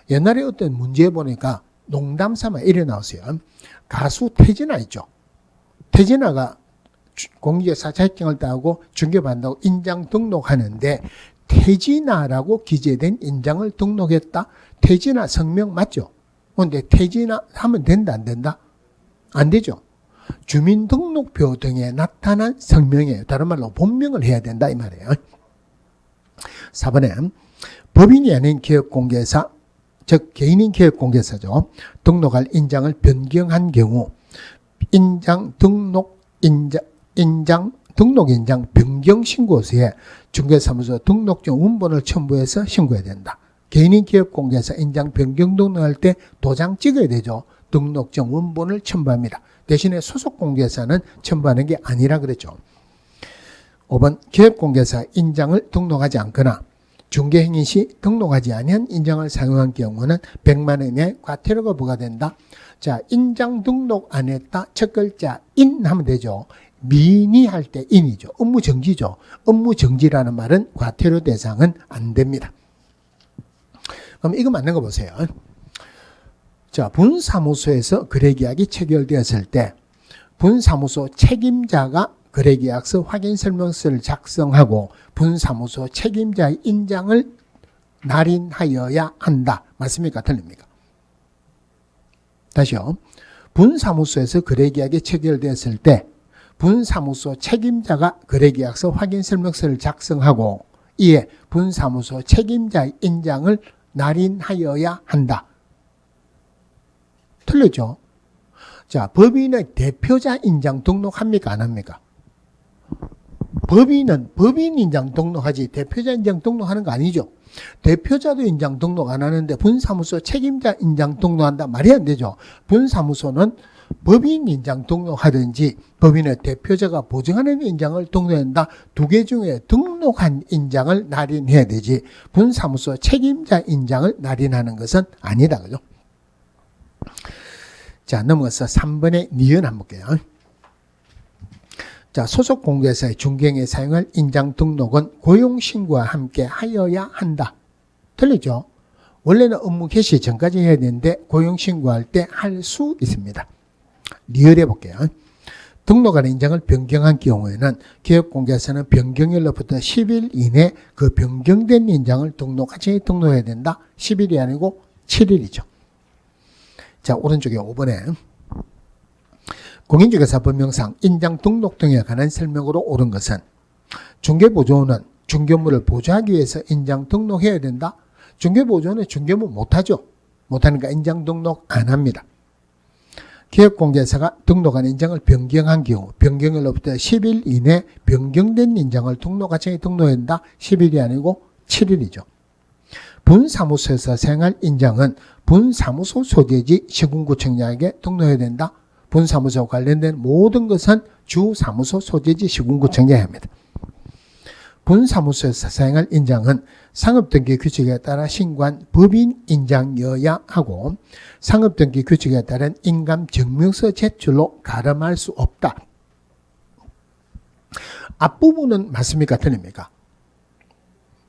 옛날에 어떤 문제에 보니까 농담 삼아 이래 나왔어요. 가수 태진아 있죠. 태진아가 공인중개사 자격증을 따고 중개받는다고 인장 등록하는데 태진아라고 기재된 인장을 등록했다. 태진아 성명 맞죠? 그런데 태진아 하면 된다 안 된다? 안 되죠. 주민등록표 등에 나타난 성명이에요. 다른 말로 본명을 해야 된다 이 말이에요. 4번에 법인이 아닌 기업공개사, 즉 개인인 기업공개사죠. 등록할 인장을 변경한 경우 인장 등록 인장 변경 신고서에 중개사무소 등록증 원본을 첨부해서 신고해야 된다. 개인인 기업공개사 인장 변경 등록할 때 도장 찍어야 되죠. 등록증 원본을 첨부합니다. 대신에 소속공개사는 첨부하는 게 아니라 그랬죠. 5번 기업공개사 인장을 등록하지 않거나 중개행위 시 등록하지 아니한 인장을 사용한 경우는 100만 원의 과태료가 부과된다. 자, 인장 등록 안 했다. 첫 글자 인 하면 되죠. 미니할 때 인이죠. 업무정지죠. 업무정지라는 말은 과태료 대상은 안 됩니다. 그럼 이거 맞는 거 보세요. 자, 분사무소에서 거래계약이 체결되었을 때 분사무소 책임자가 거래계약서 확인설명서를 작성하고 분사무소 책임자의 인장을 날인하여야 한다. 맞습니까? 틀립니까? 다시요. 분사무소에서 거래계약이 체결되었을 때 분사무소 책임자가 거래계약서 확인설명서를 작성하고 이에 분사무소 책임자의 인장을 날인하여야 한다. 틀렸죠? 자, 법인의 대표자 인장 등록합니까? 안 합니까? 법인은 법인 인장 등록하지 대표자 인장 등록하는 거 아니죠. 대표자도 인장 등록 안 하는데 분사무소 책임자 인장 등록한다. 말이 안 되죠. 분사무소는 법인 인장 등록하든지 법인의 대표자가 보증하는 인장을 등록한다. 두 개 중에 등록한 인장을 날인해야 되지 분사무소 책임자 인장을 날인하는 것은 아니다. 그죠? 자, 넘어가서 3번의 니은 한번 볼게요. 자, 소속 공개사의 중개행에 사용할 인장 등록은 고용신고와 함께 하여야 한다. 틀리죠? 원래는 업무 개시 전까지 해야 되는데 고용신고할 때 할 수 있습니다. 리얼해 볼게요. 등록한 인장을 변경한 경우에는 기업공개사는 변경일로부터 10일 이내 그 변경된 인장을 같이 등록해야 된다. 10일이 아니고 7일이죠. 자, 오른쪽에 5번에 공인중개사 법령상 인장 등록 등에 관한 설명으로 옳은 것은 중개보조원은 중개물을 보조하기 위해서 인장 등록해야 된다. 중개보조원은 중개물 못하죠. 못하니까 인장 등록 안 합니다. 기업공개사가 등록한 인장을 변경한 경우 변경일로부터 10일 이내 변경된 인장을 같이 등록해야 된다. 10일이 아니고 7일이죠. 분사무소에서 사용할 인장은 분사무소 소재지 시군구청장에게 등록해야 된다. 분사무소 관련된 모든 것은 주사무소 소재지 시군구청장이 합니다. 분사무소에서 사용할 인장은 상업등기 규칙에 따라 신고한 법인 인장이어야 하고 상업등기 규칙에 따른 인감증명서 제출로 가름할 수 없다. 앞부분은 맞습니까? 틀립니까?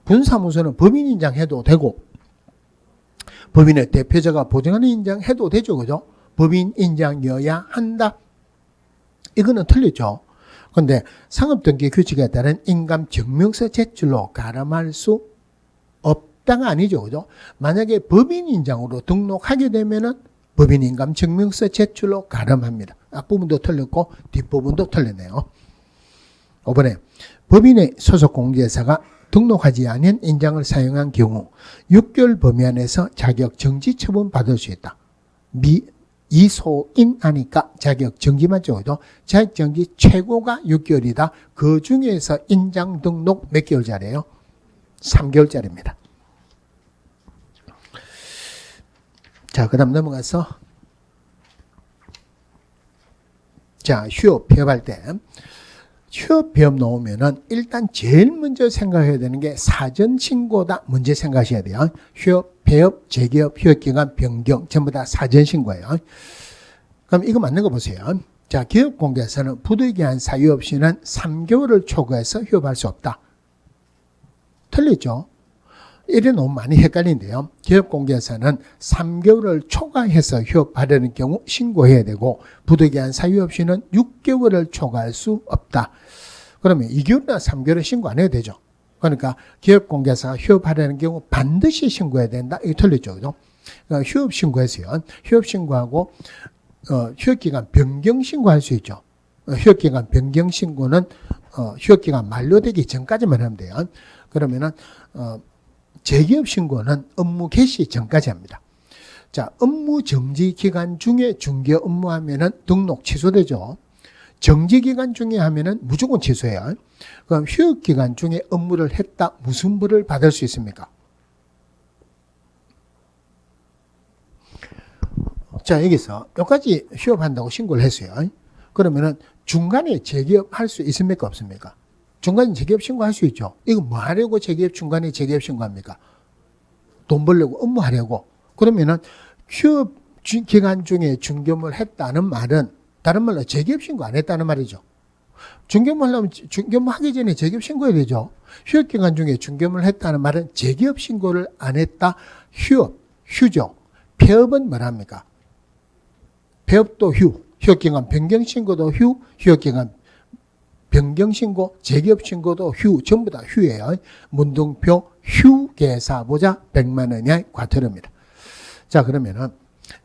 분사무소는 법인 인장해도 되고 법인의 대표자가 보증하는 인장해도 되죠. 그죠? 법인 인장이어야 한다. 이거는 틀리죠. 그런데 상업등기 규칙에 따른 인감증명서 제출로 가름할 수 없다가 아니죠. 그죠? 만약에 법인 인장으로 등록하게 되면은 법인 인감증명서 제출로 가름합니다. 앞부분도 틀렸고 뒷부분도 틀렸네요. 5번에 법인의 소속 공개사가 등록하지 않은 인장을 사용한 경우 6개월 범위 안에서 자격 정지 처분 받을 수 있다. 이소인 하니까 자격 정지만 적어도 자격 정지 최고가 6개월이다. 그 중에서 인장 등록 몇 개월짜리예요? 3개월짜리입니다. 자, 그 다음 넘어가서 자, 휴업 폐업할 때 휴업 폐업 나오면은 일단 제일 먼저 생각해야 되는 게 사전 신고다. 먼저 생각하셔야 돼요. 휴업, 폐업, 재개업, 휴업기간 변경 전부 다 사전 신고예요. 그럼 이거 맞는 거 보세요. 자, 기업공개사는 부득이한 사유 없이는 3개월을 초과해서 휴업할 수 없다. 틀렸죠? 이래 너무 많이 헷갈린데요. 기업공개사는 3개월을 초과해서 휴업하려는 경우 신고해야 되고 부득이한 사유 없이는 6개월을 초과할 수 없다. 그러면 2개월이나 3개월은 신고 안 해도 되죠. 그러니까 기업공개사가 휴업하려는 경우 반드시 신고해야 된다. 이거 틀렸죠. 그죠? 그러니까 휴업 신고했어요. 휴업 신고하고 휴업기간 변경 신고할 수 있죠. 휴업기간 변경 신고는 휴업기간 만료되기 전까지만 하면 돼요. 그러면은 재개업 신고는 업무 개시 전까지 합니다. 자, 업무 정지 기간 중에 중개 업무하면은 등록 취소되죠. 정지 기간 중에 하면은 무조건 취소해요. 그럼 휴업 기간 중에 업무를 했다. 무슨 벌을 받을 수 있습니까? 자, 여기서 여기까지 휴업한다고 신고를 했어요. 그러면은 중간에 재개업 할 수 있습니까? 없습니까? 중간에 재개업 신고할 수 있죠. 이거 뭐 하려고 중간에 재개업 신고합니까? 돈 벌려고 업무하려고. 그러면은 휴업 기간 중에 중개업을 했다는 말은 다른 말로 재개업 신고 안 했다는 말이죠. 중개업을 하려면 중개업 하기 전에 재개업 신고해야 되죠. 휴업 기간 중에 중개업을 했다는 말은 재개업 신고를 안 했다. 휴죠. 폐업은 뭐랍니까? 폐업도 휴업 기간 변경 신고도 휴업 기간 변경 신고, 재개업 신고도 전부 다 휴예요. 문둥표 휴계사보자 100만 원 이하의 과태료입니다. 자, 그러면은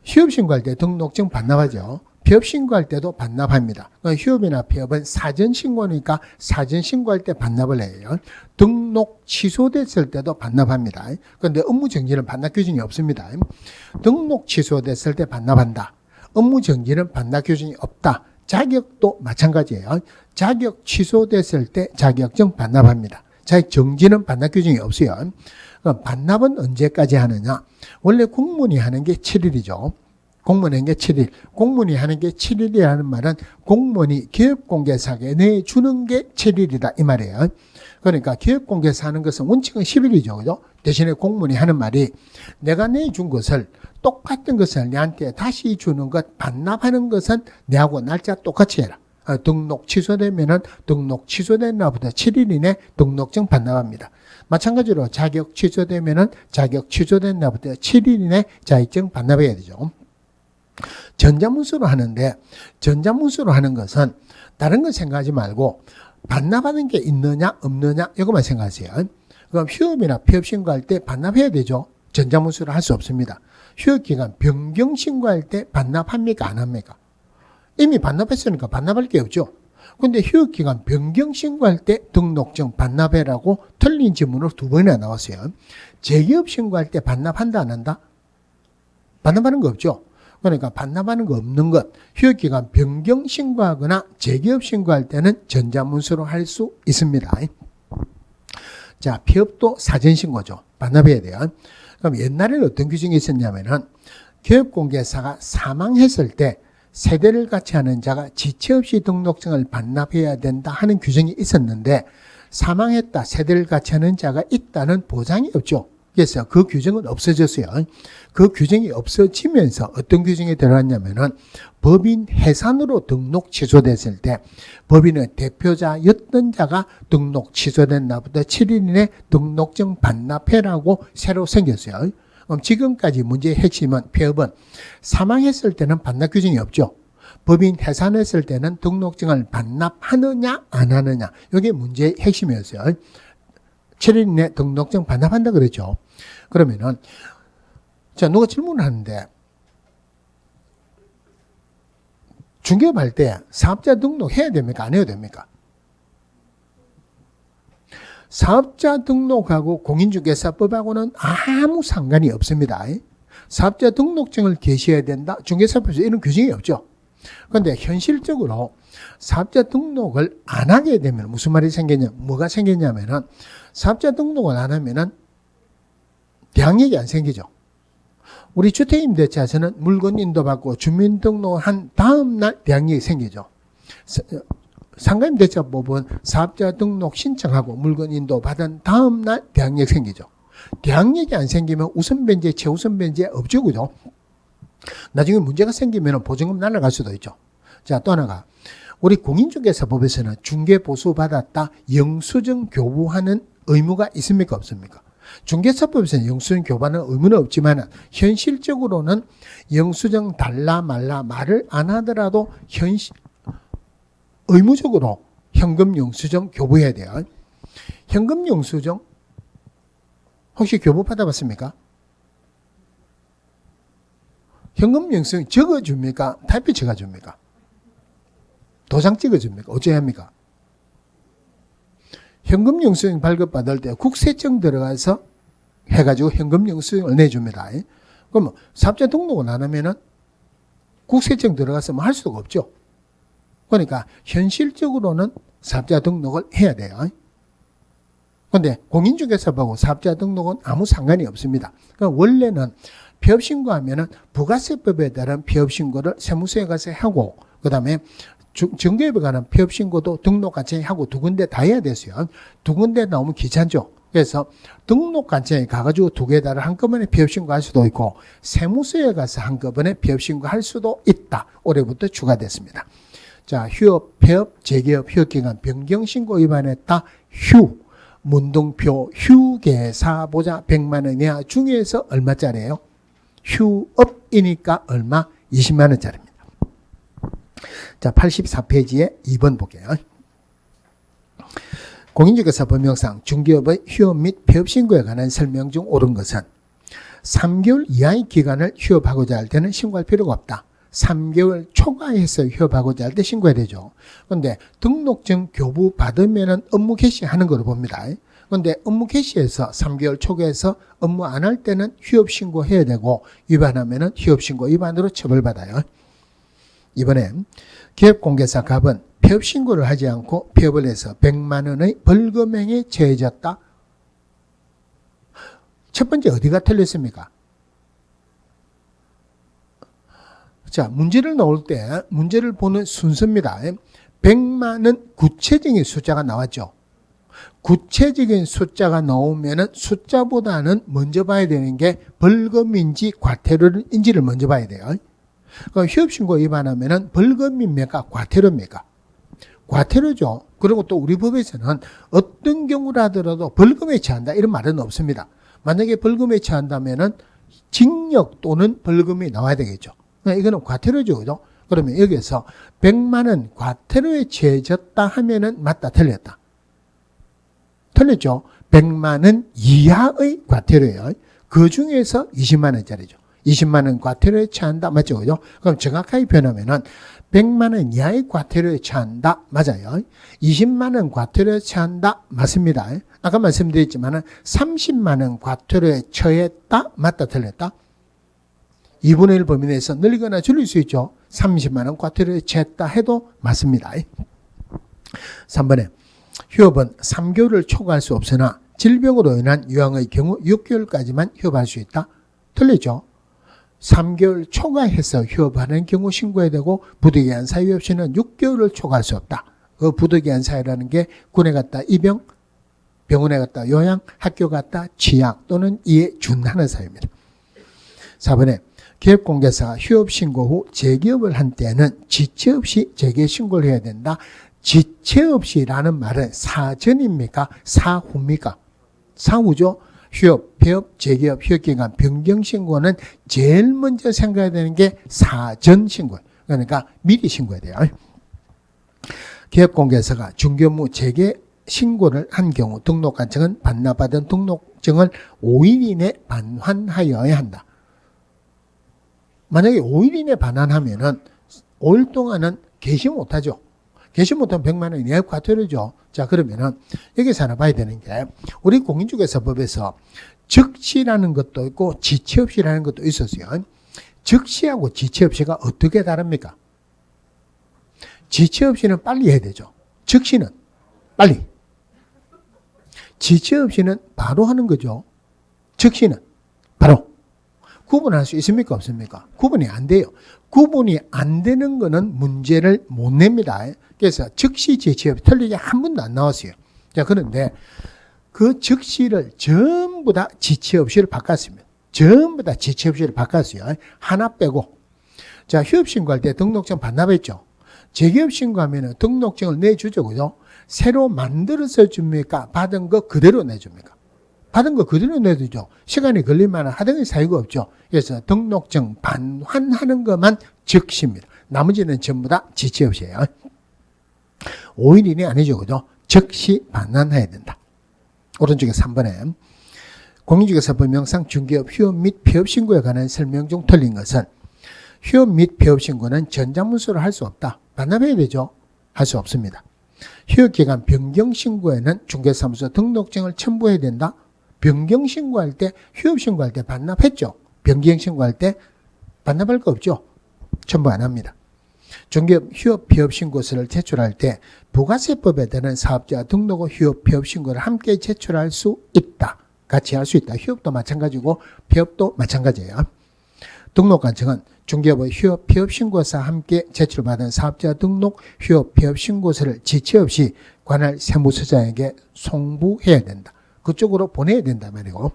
휴업 신고할 때 등록증 반납하죠. 폐업 신고할 때도 반납합니다. 휴업이나 폐업은 사전 신고니까 사전 신고할 때 반납을 해요. 등록 취소됐을 때도 반납합니다. 그런데 업무 정지는 반납 규정이 없습니다. 등록 취소됐을 때 반납한다. 업무 정지는 반납 규정이 없다. 자격도 마찬가지예요. 자격 취소됐을 때 자격증 반납합니다. 자격 정지는 반납 규정이 없어요. 그럼 반납은 언제까지 하느냐? 원래 공무원이 하는 게 7일이죠. 공무원이 하는 게 7일. 공무원이 하는 게 7일이라는 말은 공무원이 기업공개사에 내주는 게 7일이다 이 말이에요. 그러니까 기업공개사 하는 것은 원칙은 10일이죠. 그죠? 대신에 공무원이 하는 말이 내가 내준 것을 똑같은 것을 내한테 다시 주는 것, 반납하는 것은 내하고 날짜 똑같이 해라. 등록 취소되면은 등록 취소된 날부터 7일 이내 등록증 반납합니다. 마찬가지로 자격 취소되면은 자격 취소된 날부터 7일 이내 자격증 반납해야 되죠. 전자문서로 하는데 전자문서로 하는 것은 다른 거 생각하지 말고 반납하는 게 있느냐 없느냐 이것만 생각하세요. 그럼 휴업이나 폐업 신고할 때 반납해야 되죠. 전자문서로 할 수 없습니다. 휴업기간 변경 신고할 때 반납합니까 안 합니까? 이미 반납했으니까 반납할 게 없죠. 근데 휴업기간 변경 신고할 때 등록증 반납해라고 틀린 지문으로 2번이나 나왔어요. 재기업 신고할 때 반납한다 안 한다? 반납하는 거 없죠. 그러니까 반납하는 거 없는 것, 휴업기간 변경 신고하거나 재기업 신고할 때는 전자문서로 할 수 있습니다. 자, 폐업도 사전신고죠. 반납해야 돼요. 그럼 옛날에는 어떤 규정이 있었냐면은 기업공개사가 사망했을 때 세대를 같이 하는 자가 지체 없이 등록증을 반납해야 된다 하는 규정이 있었는데 사망했다, 세대를 같이 하는 자가 있다는 보장이 없죠. 그래서 그 규정은 없어졌어요. 그 규정이 없어지면서 어떤 규정이 들어갔냐면은 법인 해산으로 등록 취소됐을 때 법인의 대표자였던 자가 등록 취소된 날부터 7일 이내 등록증 반납해라고 새로 생겼어요. 지금까지 문제의 핵심은 폐업은 사망했을 때는 반납 규정이 없죠. 법인 해산했을 때는 등록증을 반납하느냐 안 하느냐 이게 문제의 핵심이었어요. 7일 이내 등록증 반납한다 그랬죠. 그러면은 자 누가 질문을 하는데 중개업할 때 사업자 등록해야 됩니까? 안 해야 됩니까? 사업자 등록하고 공인중개사법하고는 아무 상관이 없습니다. 사업자 등록증을 게시해야 된다. 중개사법에서 이런 규정이 없죠. 그런데 현실적으로 사업자 등록을 안 하게 되면 무슨 말이 생겼냐? 뭐가 생겼냐면은 사업자 등록을 안 하면은 대항력이 안 생기죠. 우리 주택임대차에서는 물건 인도받고 주민등록을 한 다음 날 대항력이 생기죠. 상가임대차법은 사업자 등록 신청하고 물건 인도 받은 다음 날 대항력 생기죠. 대항력이 안 생기면 우선변제, 최우선변제 없죠, 그죠? 나중에 문제가 생기면 보증금 날아갈 수도 있죠. 자, 또 하나가 우리 공인중개사법에서는 중개보수 받았다 영수증 교부하는 의무가 있습니까, 없습니까? 중개사법에서는 영수증 교부하는 의무는 없지만 현실적으로는 영수증 달라 말라 말을 안 하더라도 의무적으로 현금 영수증 교부해야 돼요. 현금 영수증 혹시 교부 받아봤습니까? 현금 영수증 적어줍니까? 타이핑 찍어줍니까? 도장 찍어줍니까? 어째야 합니까? 현금 영수증 발급받을 때 국세청 들어가서 해가지고 현금 영수증을 내줍니다. 그러면 사업자 등록을 안 하면은 국세청 들어가서 뭐 할 수가 없죠. 그러니까 현실적으로는 사업자 등록을 해야 돼요. 그런데 공인중개사법하고 사업자 등록은 아무 상관이 없습니다. 그러니까 원래는 폐업신고하면은 부가세법에 따른 폐업신고를 세무서에 가서 하고 그 다음에 정교협에 관한 폐업신고도 등록관청에 하고 두 군데 다 해야 됐어요. 두 군데 나오면 귀찮죠. 그래서 등록관청에 가가지고 두 개 다를 한꺼번에 폐업신고할 수도 있고 세무서에 가서 한꺼번에 폐업신고할 수도 있다. 올해부터 추가됐습니다. 자, 휴업, 폐업, 재개업, 휴업기간 변경신고 위반했다. 문동표 휴게사보자 100만 원 이하 중에서 얼마짜리예요? 휴업이니까 얼마? 20만 원짜리입니다. 자, 84페이지에 2번 볼게요. 공인중개사 법령상 중개업의 휴업 및 폐업 신고에 관한 설명 중 옳은 것은 3개월 이하의 기간을 휴업하고자 할 때는 신고할 필요가 없다. 3개월 초과해서 휴업하고자 할 때 신고해야 되죠. 그런데 등록증 교부 받으면은 업무 개시하는 걸로 봅니다. 그런데 업무 개시해서 3개월 초과해서 업무 안 할 때는 휴업 신고해야 되고 위반하면은 휴업 신고 위반으로 처벌받아요. 이번에 기업공개사 갑은 폐업 신고를 하지 않고 폐업을 해서 100만 원의 벌금형에 처해졌다. 첫 번째 어디가 틀렸습니까? 자, 문제를 넣을 때 문제를 보는 순서입니다. 100만 원 구체적인 숫자가 나왔죠. 구체적인 숫자가 나오면은 숫자보다는 먼저 봐야 되는 게 벌금인지 과태료인지를 먼저 봐야 돼요. 그럼 휴업신고 위반하면은 벌금입니까? 과태료입니까? 과태료죠. 그리고 또 우리 법에서는 어떤 경우라더라도 벌금에 처한다 이런 말은 없습니다. 만약에 벌금에 처한다면은 징역 또는 벌금이 나와야 되겠죠. 이거는 과태료죠. 그죠? 그러면 여기서 100만 원 과태료에 처해졌다 하면은 맞다, 틀렸다. 틀렸죠? 100만 원 이하의 과태료예요. 그 중에서 20만 원짜리죠. 20만 원 과태료에 처한다. 맞죠? 그죠? 그럼 정확하게 표현하면은 100만 원 이하의 과태료에 처한다. 맞아요. 20만 원 과태료에 처한다. 맞습니다. 아까 말씀드렸지만은 30만 원 과태료에 처했다. 맞다, 틀렸다. 2분의 1 범위 내에서 늘리거나 줄일 수 있죠. 30만 원 과태료에 처했다 해도 맞습니다. 3번에 휴업은 3개월을 초과할 수 없으나 질병으로 인한 요양의 경우 6개월까지만 휴업할 수 있다. 틀리죠. 3개월 초과해서 휴업하는 경우 신고해야 되고 부득이한 사유 없이는 6개월을 초과할 수 없다. 그 부득이한 사유라는 게 군에 갔다 입영, 병원에 갔다 요양, 학교 갔다 취약 또는 이에 준하는 사유입니다. 4번에 기업공개사가 휴업 신고 후 재기업을 한 때는 지체 없이 재개 신고를 해야 된다. 지체 없이라는 말은 사전입니까? 사후입니까? 사후죠. 휴업, 폐업, 재기업, 휴업기간 변경 신고는 제일 먼저 생각해야 되는 게 사전 신고예요. 그러니까 미리 신고해야 돼요. 기업공개사가 중개업무 재개 신고를 한 경우 등록관청은 반납받은 등록증을 5일 이내 반환하여야 한다. 만약에 5일 이내 반환하면은 5일 동안은 개시 못하죠. 개시 못하면 100만 원 이하의 과태료죠. 자, 그러면은 여기서 하나 봐야 되는 게 우리 공인중개사법에서 즉시라는 것도 있고 지체 없이라는 것도 있었어요. 즉시하고 지체 없이가 어떻게 다릅니까? 지체 없이는 빨리 해야 되죠. 즉시는 빨리. 지체 없이는 바로 하는 거죠. 즉시는 바로. 구분할 수 있습니까? 없습니까? 구분이 안 돼요. 구분이 안 되는 거는 문제를 못 냅니다. 그래서 즉시 지체 없이 틀리게 한 번도 안 나왔어요. 자, 그런데 그 즉시를 전부 다 지체 없이를 바꿨습니다. 전부 다 지체 없이를 바꿨어요. 하나 빼고. 자, 휴업 신고할 때 등록증 반납했죠. 재기업 신고하면 등록증을 내주죠. 그죠? 새로 만들어서 줍니까? 받은 거 그대로 내줍니까? 받은 거 그대로 내주죠. 시간이 걸릴만한 하등의 사유가 없죠. 그래서 등록증 반환하는 것만 즉시입니다. 나머지는 전부 다 지체 없이에요. 5일 이내 아니죠. 그죠? 즉시 반환해야 된다. 오른쪽에 3번에 공인중개사법 명상 중개업 휴업 및 폐업 신고에 관한 설명 중 틀린 것은 휴업 및 폐업 신고는 전자문서로 할 수 없다. 반납해야 되죠. 할 수 없습니다. 휴업기간 변경 신고에는 중개사무소 등록증을 첨부해야 된다. 변경 신고할 때, 휴업 신고할 때 반납했죠. 변경 신고할 때 반납할 거 없죠. 첨부 안 합니다. 중개업 휴업 폐업 신고서를 제출할 때 부가세법에 따른 사업자 등록 후 휴업 폐업 신고를 함께 제출할 수 있다. 같이 할 수 있다. 휴업도 마찬가지고 폐업도 마찬가지예요. 등록관청은 중개업의 휴업 폐업 신고서 함께 제출받은 사업자 등록 휴업 폐업 신고서를 지체 없이 관할 세무서장에게 송부해야 된다. 그쪽으로 보내야 된다 말이고,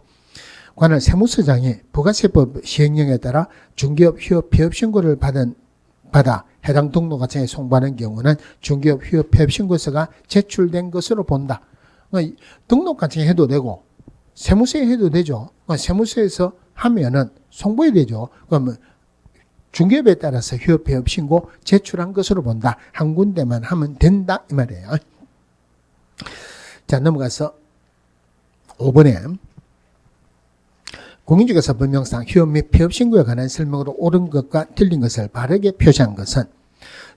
관할 세무서장이 부가세법 시행령에 따라 중개업 휴업 폐업 신고를 받아 해당 등록관청에 송부하는 경우는 중개업 휴업 폐업 신고서가 제출된 것으로 본다. 등록관청에 해도 되고 세무서에 해도 되죠. 세무서에서 하면은 송부해야 되죠. 그러면 중개업에 따라서 휴업 폐업 신고 제출한 것으로 본다. 한 군데만 하면 된다 이 말이에요. 자, 넘어가서 5번에 공인중개사 법령상 휴업 및 폐업 신고에 관한 설명으로 옳은 것과 틀린 것을 바르게 표시한 것은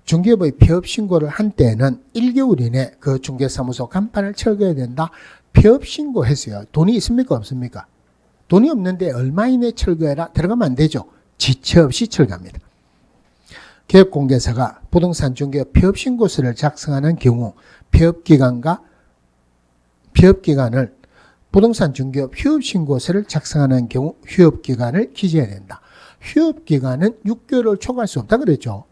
중개업의 폐업 신고를 한 때에는 1개월 이내 그 중개사무소 간판을 철거해야 된다. 폐업 신고했어요. 돈이 있습니까? 없습니까? 돈이 없는데 얼마 이내 철거해라. 들어가면 안 되죠. 지체 없이 철거합니다. 개업공개사가 부동산 중개업 폐업 신고서를 작성하는 경우 폐업기간을 부동산 중개업 휴업신고서를 작성하는 경우 휴업기간을 기재해야 된다. 휴업기간은 6개월을 초과할 수 없다 그랬죠.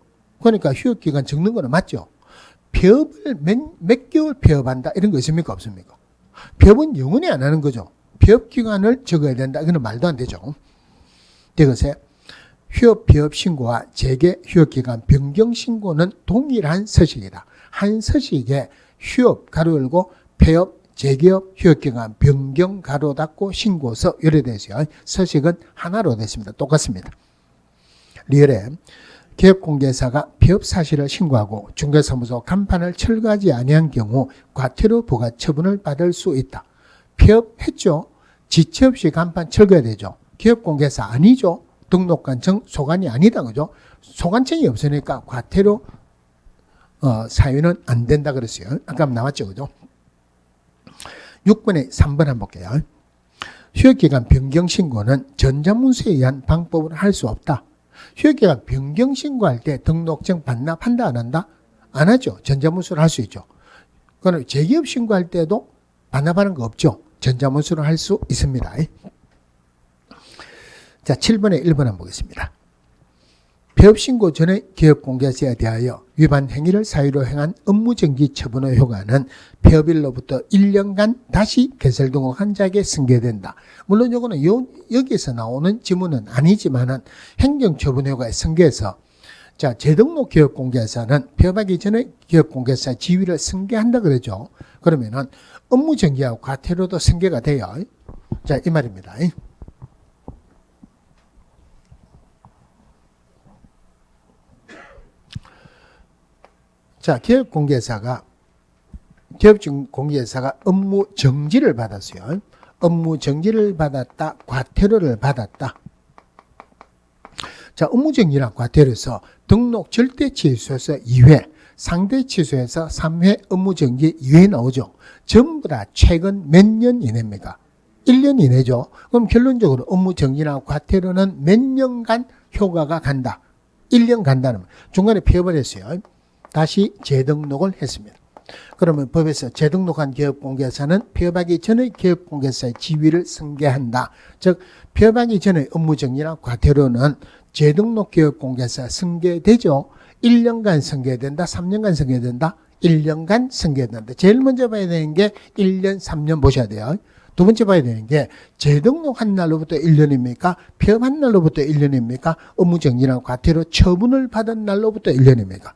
그러니까 휴업기간 적는 거는 맞죠. 폐업을 몇 개월 폐업한다 이런 거 있습니까? 없습니까? 폐업은 영원히 안 하는 거죠. 폐업기간을 적어야 된다. 이거는 말도 안 되죠. 이것에 휴업 폐업 신고와 재개 휴업기간 변경 신고는 동일한 서식이다. 한 서식에 휴업 가로 열고 폐업 재개업 휴업기간 변경 가로 닫고 신고서 이래 되어 있어요. 서식은 하나로 됐습니다. 똑같습니다. 리얼에 개업공개사가 폐업 사실을 신고하고 중개사무소 간판을 철거하지 아니한 경우 과태료 부과 처분을 받을 수 있다. 폐업했죠. 지체 없이 간판 철거해야 되죠. 개업공개사 아니죠. 등록관청 소관이 아니다. 그죠? 소관청이 없으니까 과태료 사유는 안 된다 그랬어요. 아까 나왔죠. 그죠? 6번에 3번 한번 볼게요. 휴업기간 변경신고는 전자문서에 의한 방법으로 할 수 없다. 휴업기간 변경신고할 때 등록증 반납한다 안 한다? 안 하죠. 전자문서로 할 수 있죠. 그럼 재기업 신고할 때도 반납하는 거 없죠. 전자문서로 할 수 있습니다. 자, 7번에 1번 한번 보겠습니다. 폐업신고 전에 기업공개사에 대하여 위반 행위를 사유로 행한 업무정지 처분의 효과는 폐업일로부터 1년간 다시 개설 등록한 자에게 승계된다. 물론 이거는 여기서 나오는 지문은 아니지만은 행정처분 효과에 승계해서 자, 재등록 기업공개사는 폐업하기 전에 기업공개사 지위를 승계한다 그러죠. 그러면은 업무정지하고 과태료도 승계가 돼요. 자, 이 말입니다. 자, 기업공개사가 업무 정지를 받았어요. 업무 정지를 받았다. 과태료를 받았다. 자, 업무 정지랑 과태료에서 등록 절대 취소에서 2회, 상대 취소에서 3회 업무 정지 2회 나오죠. 전부 다 최근 몇 년 이내입니까? 1년 이내죠. 그럼 결론적으로 업무 정지나 과태료는 몇 년간 효과가 간다. 1년 간다는 중간에 폐업을 했어요. 다시 재등록을 했습니다. 그러면 법에서 재등록한 기업공개사는 폐업하기 전에 기업공개사의 지위를 승계한다. 즉 폐업하기 전에 업무정지나 과태료는 재등록 기업공개사 승계되죠. 1년간 승계된다. 3년간 승계된다. 1년간 승계된다. 제일 먼저 봐야 되는 게 1년, 3년 보셔야 돼요. 두 번째 봐야 되는 게 재등록한 날로부터 1년입니까? 폐업한 날로부터 1년입니까? 업무정지나 과태료 처분을 받은 날로부터 1년입니까?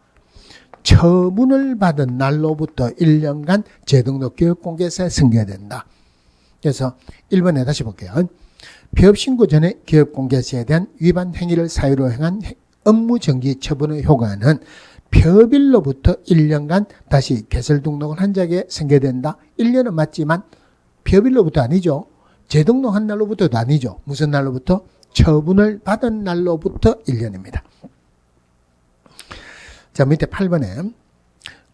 처분을 받은 날로부터 1년간 재등록 기업공개사에 승계된다. 그래서 1번에 다시 볼게요. 폐업 신고 전에 기업공개사에 대한 위반 행위를 사유로 행한 업무정지 처분의 효과는 폐업일로부터 1년간 다시 개설 등록을 한 자에게 승계된다. 1년은 맞지만 폐업일로부터 아니죠. 재등록한 날로부터도 아니죠. 무슨 날로부터? 처분을 받은 날로부터 1년입니다. 자, 밑에 8번에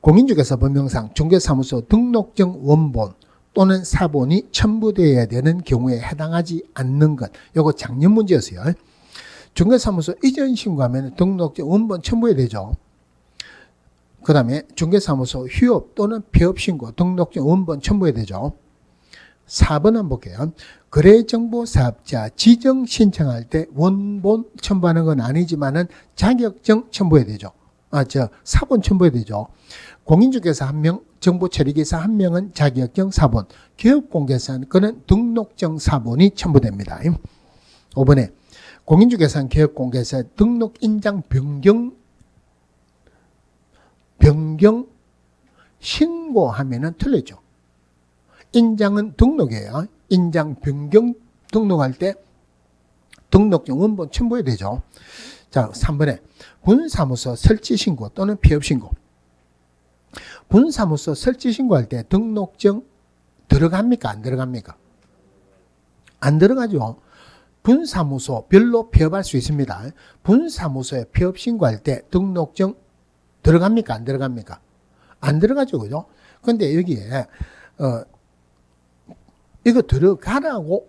공인중개사 법령상 중개사무소 등록증 원본 또는 사본이 첨부되어야 되는 경우에 해당하지 않는 것. 요거 작년 문제였어요. 중개사무소 이전 신고하면 등록증 원본 첨부해야 되죠. 그 다음에 중개사무소 휴업 또는 폐업 신고 등록증 원본 첨부해야 되죠. 4번 한번 볼게요. 거래정보사업자 지정 신청할 때 원본 첨부하는 건 아니지만은 자격증 첨부해야 되죠. 사본 첨부해야 되죠. 공인중개사 1명, 정보처리기사 1명은 자격증 사본, 기업공개사는 그는 등록증 사본이 첨부됩니다. 5번에 공인중개사 기업공개사 등록 인장 변경 신고하면은 틀리죠. 인장은 등록이에요. 인장 변경 등록할 때 등록증 원본 첨부해야 되죠. 자, 3번에 분사무소 설치신고 또는 폐업신고. 분사무소 설치신고할 때 등록증 들어갑니까? 안 들어갑니까? 안 들어가죠. 분사무소별로 폐업할 수 있습니다. 분사무소에 폐업 신고할 때 등록증 들어갑니까? 안 들어갑니까? 안 들어가죠. 그죠? 근데 여기에, 이거 들어가라고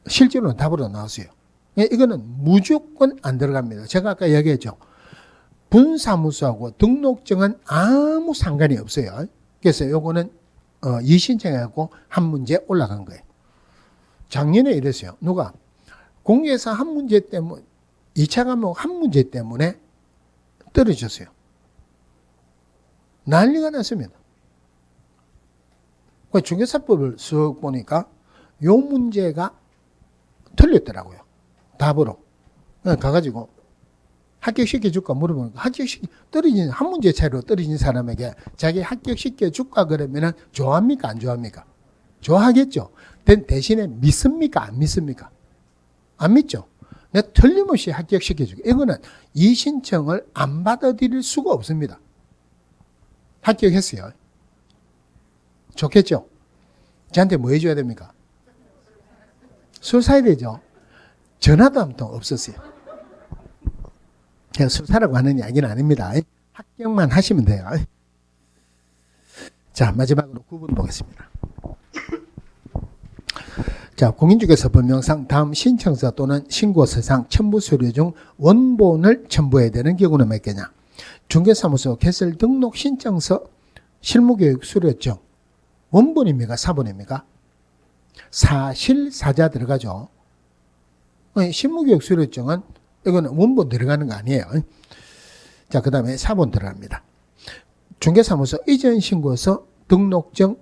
실제로는 답으로 나왔어요. 이거는 무조건 안 들어갑니다. 제가 아까 얘기했죠. 분사무소하고 등록증은 아무 상관이 없어요. 그래서 요거는 이신청해갖고 한 문제 올라간 거예요. 작년에 이랬어요. 누가 공개사 한 문제 때문에 2차 과목 한 문제 때문에 떨어졌어요. 난리가 났습니다. 중개사법을 쓱 보니까 요 문제가 틀렸더라고요. 답으로. 가가지고 합격시켜줄까 물어보니까 떨어진 한 문제 차이로 떨어진 사람에게 자기 합격시켜줄까 그러면은 좋아합니까? 안 좋아합니까? 좋아하겠죠. 대신에 믿습니까? 안 믿습니까? 안 믿죠. 내가 틀림없이 합격시켜줄게. 이거는 이 신청을 안 받아들일 수가 없습니다. 합격했어요. 좋겠죠? 저한테 뭐 해줘야 됩니까? 술 사야 되죠? 전화도 한 통 없었어요. 제가 술 사라고 하는 이야기는 아닙니다. 합격만 하시면 돼요. 자, 마지막으로 9번 보겠습니다. 자, 공인중개사 법령상 다음 신청서 또는 신고서상 첨부 서류 중 원본을 첨부해야 되는 경우는 몇 개냐? 중개사무소 개설 등록 신청서 실무교육 수료증 원본입니까? 사본입니까? 사실사자 들어가죠. 실무교육 수료증은 이거는 원본 들어가는 거 아니에요. 자, 그 다음에 사본 들어갑니다. 중개사무소 이전 신고서 등록증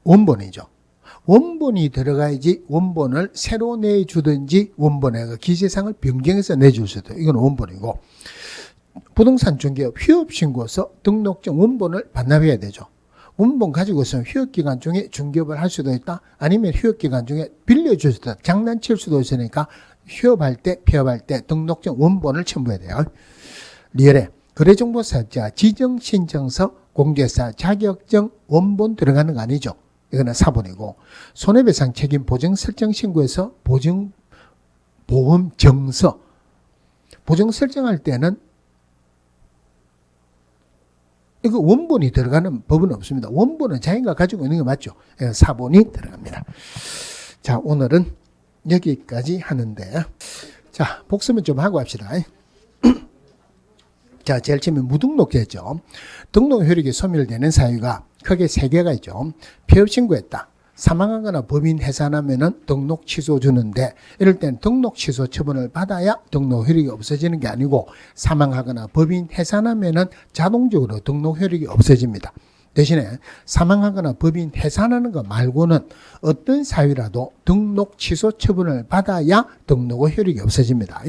원본이죠. 원본이 들어가야지 원본을 새로 내주든지 원본에 그 기재사항을 변경해서 내줄 수도 이건 원본이고, 부동산 중개업 휴업신고서 등록증 원본을 반납해야 되죠. 원본 가지고서는 휴업기간 중에 중개업을 할 수도 있다. 아니면 휴업기간 중에 빌려줄 수도 있다. 장난칠 수도 있으니까 휴업할 때, 폐업할 때 등록증 원본을 첨부해야 돼요. 리얼에 거래정보사업자 지정신청서 공개사 자격증 원본 들어가는 거 아니죠. 이거는 사본이고, 손해배상 책임 보증 설정 신고에서 보험 정서 보증 설정할 때는 이거 원본이 들어가는 법은 없습니다. 원본은 자기가 가지고 있는 게 맞죠. 사본이 들어갑니다. 자, 오늘은 여기까지 하는데, 자, 복습은 좀 하고 합시다. 자, 제일 처음에 무등록제죠. 등록 효력이 소멸되는 사유가 크게 3개가 있죠. 폐업 신고했다. 사망하거나 법인 해산하면은 등록 취소 주는데, 이럴 땐 등록 취소 처분을 받아야 등록 효력이 없어지는 게 아니고, 사망하거나 법인 해산하면은 자동적으로 등록 효력이 없어집니다. 대신에 사망하거나 법인 해산하는 것 말고는 어떤 사유라도 등록 취소 처분을 받아야 등록 효력이 없어집니다.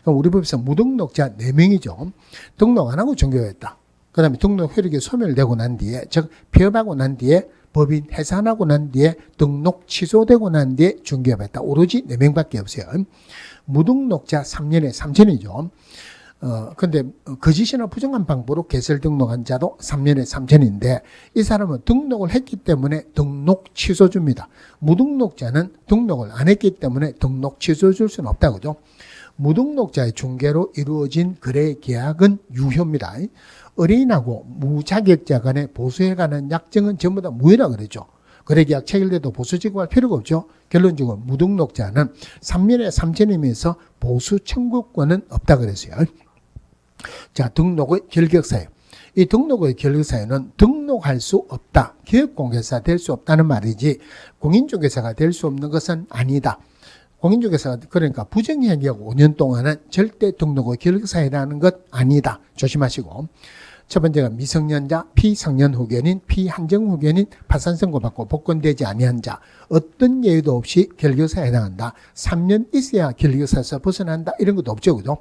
그럼 우리 법에서 무등록자 4명이죠. 등록 안 하고 종교했다. 그 다음에 등록 효력이 소멸되고 난 뒤에, 즉 폐업하고 난 뒤에, 법인 해산하고 난 뒤에, 등록 취소되고 난 뒤에 중개업했다. 오로지 4명밖에 없어요. 무등록자 3년에 3천이죠. 근데 거짓이나 부정한 방법으로 개설 등록한 자도 3년에 3천인데, 이 사람은 등록을 했기 때문에 등록 취소 줍니다. 무등록자는 등록을 안 했기 때문에 등록 취소 줄 수는 없다. 그죠? 무등록자의 중개로 이루어진 거래 계약은 유효입니다. 의뢰인하고 무자격자 간에 보수해가는 약정은 전부 다 무효라 그랬죠. 거래계약 체결돼도 보수 지급할 필요가 없죠. 결론적으로 무등록자는 3년에 3천이면서 보수 청구권은 없다 그랬어요. 자, 등록의 결격사유. 이 등록의 결격사유는 등록할 수 없다. 기업공개사 될 수 없다는 말이지, 공인중개사가 될 수 없는 것은 아니다. 공인중개사가 그러니까 부정행위하고 5년 동안은 절대 등록의 결격사유라는 것 아니다. 조심하시고, 첫 번째가 미성년자, 피성년 후견인, 피한정 후견인, 파산선고 받고 복권되지 아니한 자, 어떤 예외도 없이 결격사에 해당한다. 3년 있어야 결격사에서 벗어난다. 이런 것도 없죠. 그죠?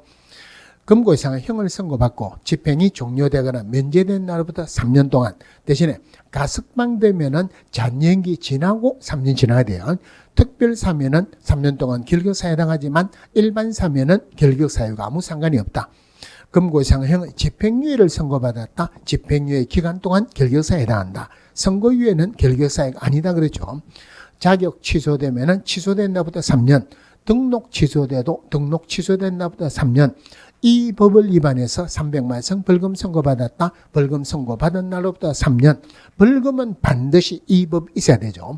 금고 이상의 형을 선고받고 집행이 종료되거나 면제된 날부터 3년 동안, 대신에 가석방되면은 잔여행기 지나고 3년 지나야 돼요. 특별사면은 3년 동안 결격사유에 해당하지만 일반사면은 결격사유가 아무 상관이 없다. 금고 이상의 형의 집행유예를 선고받았다. 집행유예 기간 동안 결격사유에 해당한다. 선고유예는 결격사유가 아니다 그랬죠. 자격 취소되면은 취소된 날부터 3년, 등록 취소돼도 등록 취소된 날부터 3년, 이 법을 위반해서 300만 성 벌금 선고받았다. 벌금 선고받은 날로부터 3년. 벌금은 반드시 이 법 있어야 되죠.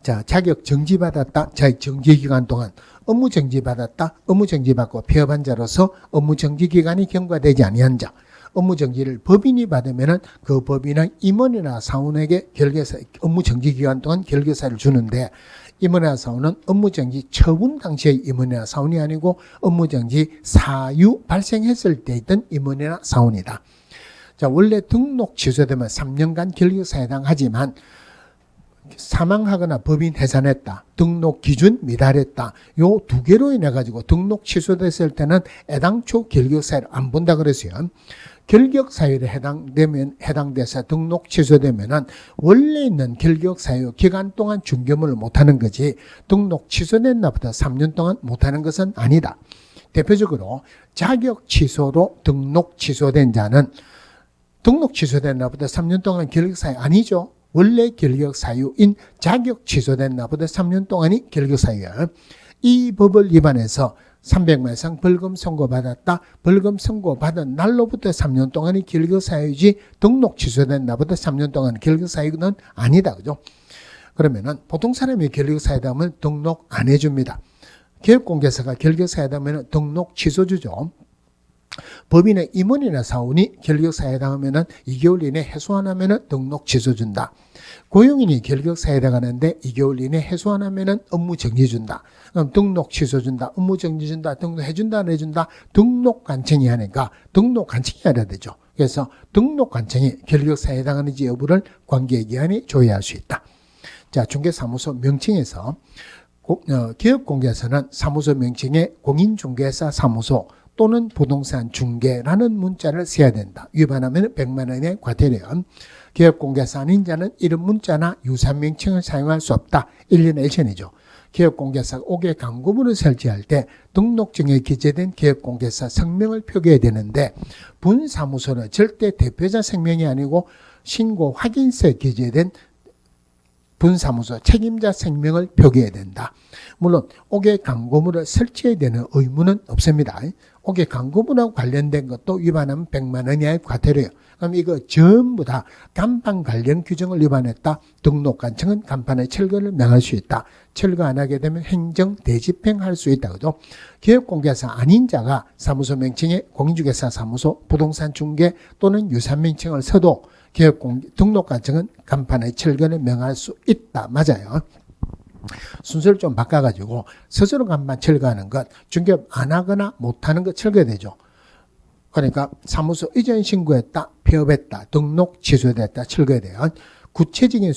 자, 자격 정지받았다. 자격 정지기간 동안 업무 정지받았다. 업무 정지받고 폐업한 자로서 업무 정지기간이 경과되지 아니한 자. 업무 정지를 법인이 받으면은 그 법인은 임원이나 사원에게 결계사, 업무 정지 기간 동안 결계사를 주는데, 임원이나 사원은 업무 정지 처분 당시의 임원이나 사원이 아니고 업무 정지 사유 발생했을 때 있던 임원이나 사원이다. 자, 원래 등록 취소되면 3년간 결계사에 해당하지만 사망하거나 법인 해산했다, 등록 기준 미달했다, 요 두 개로 인해 가지고 등록 취소됐을 때는 애당초 결격사유를 안 본다 그랬어요. 결격사유에 해당돼서 등록 취소되면은 원래 있는 결격사유 기간 동안 중개물을 못하는 거지, 등록 취소된 날부터 3년 동안 못하는 것은 아니다. 대표적으로 자격 취소로 등록 취소된 자는 등록 취소된 날부터 3년 동안 결격사유 아니죠. 원래 결격사유인 자격 취소된 날부터 3년 동안이 결격사유야. 이 법을 위반해서 300만 이상 벌금 선고받았다. 벌금 선고받은 날로부터 3년 동안이 결격사유지 등록 취소된 날부터 3년 동안 결격사유는 아니다. 그죠? 그러면은 보통 사람이 결격사유다 하면 등록 안 해줍니다. 개업공개사가 결격사유다 하면 등록 취소주죠. 법인의 임원이나 사원이 결격사유에 해당하면은 2개월 이내 해소 안 하면은 등록 취소 준다. 고용인이 결격사유에 해당하는데 2개월 이내 해소 안 하면은 업무 정지 준다. 그럼 등록 취소 준다, 업무 정지 준다, 등록 해준다, 안 해준다, 등록 관청이 하니까 등록 관청이 해야 되죠. 그래서 등록 관청이 결격사유에 해당하는지 여부를 관계기관이 조회할 수 있다. 자, 중개사무소 명칭에서 기업공개에서는 사무소 명칭에 공인중개사 사무소 또는 부동산 중개라는 문자를 써야 된다. 위반하면 100만 원의 과태료. 기업공개사 아닌 자는 이런 문자나 유사한 명칭을 사용할 수 없다. 1년 1천이죠. 기업공개사가 5개 광고문을 설치할 때 등록증에 기재된 기업공개사 성명을 표기해야 되는데, 분사무소는 절대 대표자 성명이 아니고 신고 확인서에 기재된 분사무소 책임자 성명을 표기해야 된다. 물론 5개 광고문을 설치해야 되는 의무는 없습니다. 5개 광고문하고 관련된 것도 위반하면 100만 원 이하의 과태료예요. 그럼 이거 전부 다 간판 관련 규정을 위반했다. 등록관청은 간판의 철거를 명할 수 있다. 철거 안 하게 되면 행정 대집행할 수 있다. 그죠? 기업공개사 아닌 자가 사무소 명칭에 공인중개사 사무소, 부동산 중개 또는 유사한 명칭을 써도 등록관청은 간판의 철거를 명할 수 있다. 맞아요. 순서를 좀 바꿔가지고 스스로 간판 철거하는 것, 중개업 안 하거나 못하는 것 철거되죠. 그러니까 사무소 이전 신고했다, 폐업했다, 등록 취소됐다, 철거돼요. 구체적인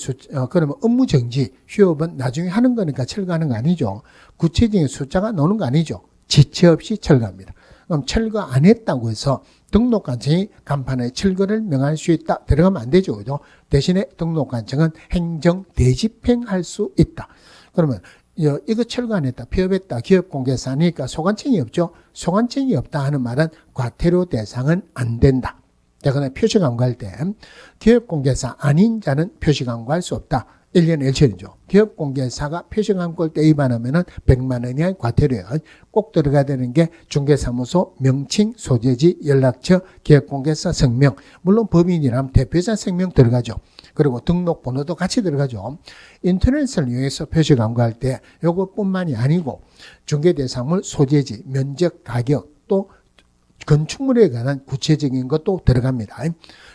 그러면 업무 정지, 휴업은 나중에 하는 거니까 철거하는 거 아니죠. 구체적인 숫자가 나오는 거 아니죠. 지체 없이 철거합니다. 그럼 철거 안 했다고 해서 등록관청이 간판의 철거를 명할 수 있다. 들어가면 안 되죠. 그죠? 대신에 등록관청은 행정 대집행할 수 있다. 그러면 이거 철거 안 했다, 폐업했다, 기업공개사니까 소관청이 없죠. 소관청이 없다 하는 말은 과태료 대상은 안 된다. 자, 그다음에 표시광고할 때 기업공개사 아닌 자는 표시광고할 수 없다. 1년 1천이죠. 기업공개사가 표시광고할 때 위반하면은 100만 원 이하의 과태료예요. 꼭 들어가야 되는 게 중개사무소 명칭, 소재지, 연락처, 기업공개사 성명, 물론 법인이라면 대표자 성명 들어가죠. 그리고 등록번호도 같이 들어가죠. 인터넷을 이용해서 표시광고할 때 요것뿐만이 아니고 중개대상물, 소재지, 면적, 가격, 또 건축물에 관한 구체적인 것도 들어갑니다.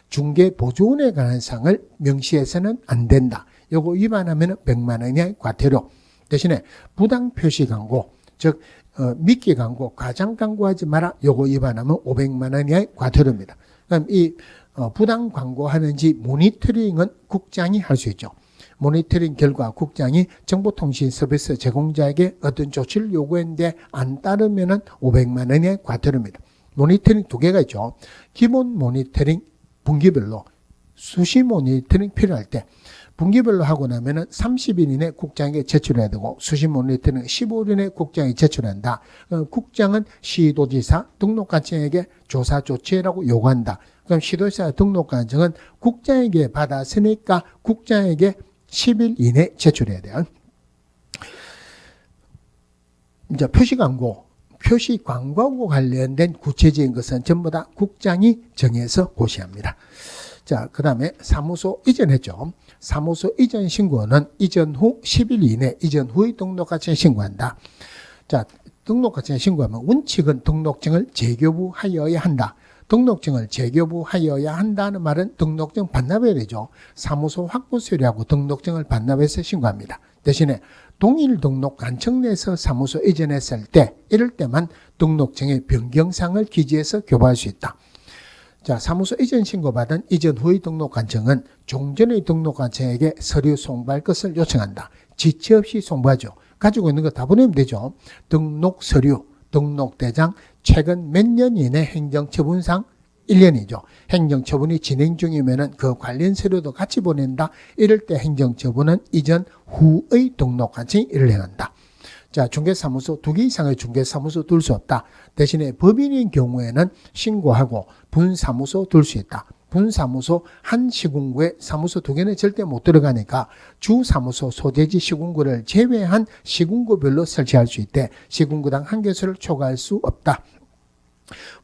중개보조원에 관한 사항을 명시해서는 안 된다. 요거 위반하면 100만 원 이하의 과태료. 대신에 부당 표시 광고, 즉 미끼 광고, 과장 광고하지 마라. 요거 위반하면 500만 원 이하의 과태료입니다. 그럼 이 부당 광고하는지 모니터링은 국장이 할 수 있죠. 모니터링 결과 국장이 정보통신 서비스 제공자에게 어떤 조치를 요구했는데 안 따르면은 500만 원 이하의 과태료입니다. 모니터링 두 개가 있죠. 기본 모니터링 분기별로, 수시 모니터링 필요할 때 분기별로 하고 나면은 30일 이내 국장에게 제출해야 되고, 수시 모니터링 15일 이내 국장에 제출한다. 국장은 시도지사, 등록관청에게 조사 조치라고 요구한다. 그럼 시도지사 등록관청은 국장에게 받았으니까 국장에게 10일 이내 제출해야 돼요. 이제 표시광고하고 관련된 구체적인 것은 전부 다 국장이 정해서 고시합니다. 자, 그 다음에 사무소 이전했죠. 사무소 이전 신고는 이전 후 10일 이내 이전 후의 등록가치에 신고한다. 자, 등록가치에 신고하면 원칙은 등록증을 재교부하여야 한다. 등록증을 재교부하여야 한다는 말은 등록증 반납해야 되죠. 사무소 확보 서류하고 등록증을 반납해서 신고합니다. 대신에 동일 등록 관청 내에서 사무소 이전했을 때 이럴 때만 등록증의 변경사항을 기재해서 교부할 수 있다. 자, 사무소 이전 신고받은 이전 후의 등록 관청은 종전의 등록 관청에게 서류 송부할 것을 요청한다. 지체 없이 송부하죠. 가지고 있는 거 다 보내면 되죠. 등록 서류, 등록대장, 최근 몇 년 이내 행정처분상 1년이죠. 행정처분이 진행 중이면은 그 관련 서류도 같이 보낸다. 이럴 때 행정처분은 이전 후의 등록 관청이 일을 행한다. 자, 중개사무소 2개 이상의 중개사무소 둘 수 없다. 대신에 법인인 경우에는 신고하고 분사무소 둘 수 있다. 분사무소 한 시군구에 사무소 2개는 절대 못 들어가니까 주사무소 소재지 시군구를 제외한 시군구별로 설치할 수 있대. 시군구당 1개소를 초과할 수 없다.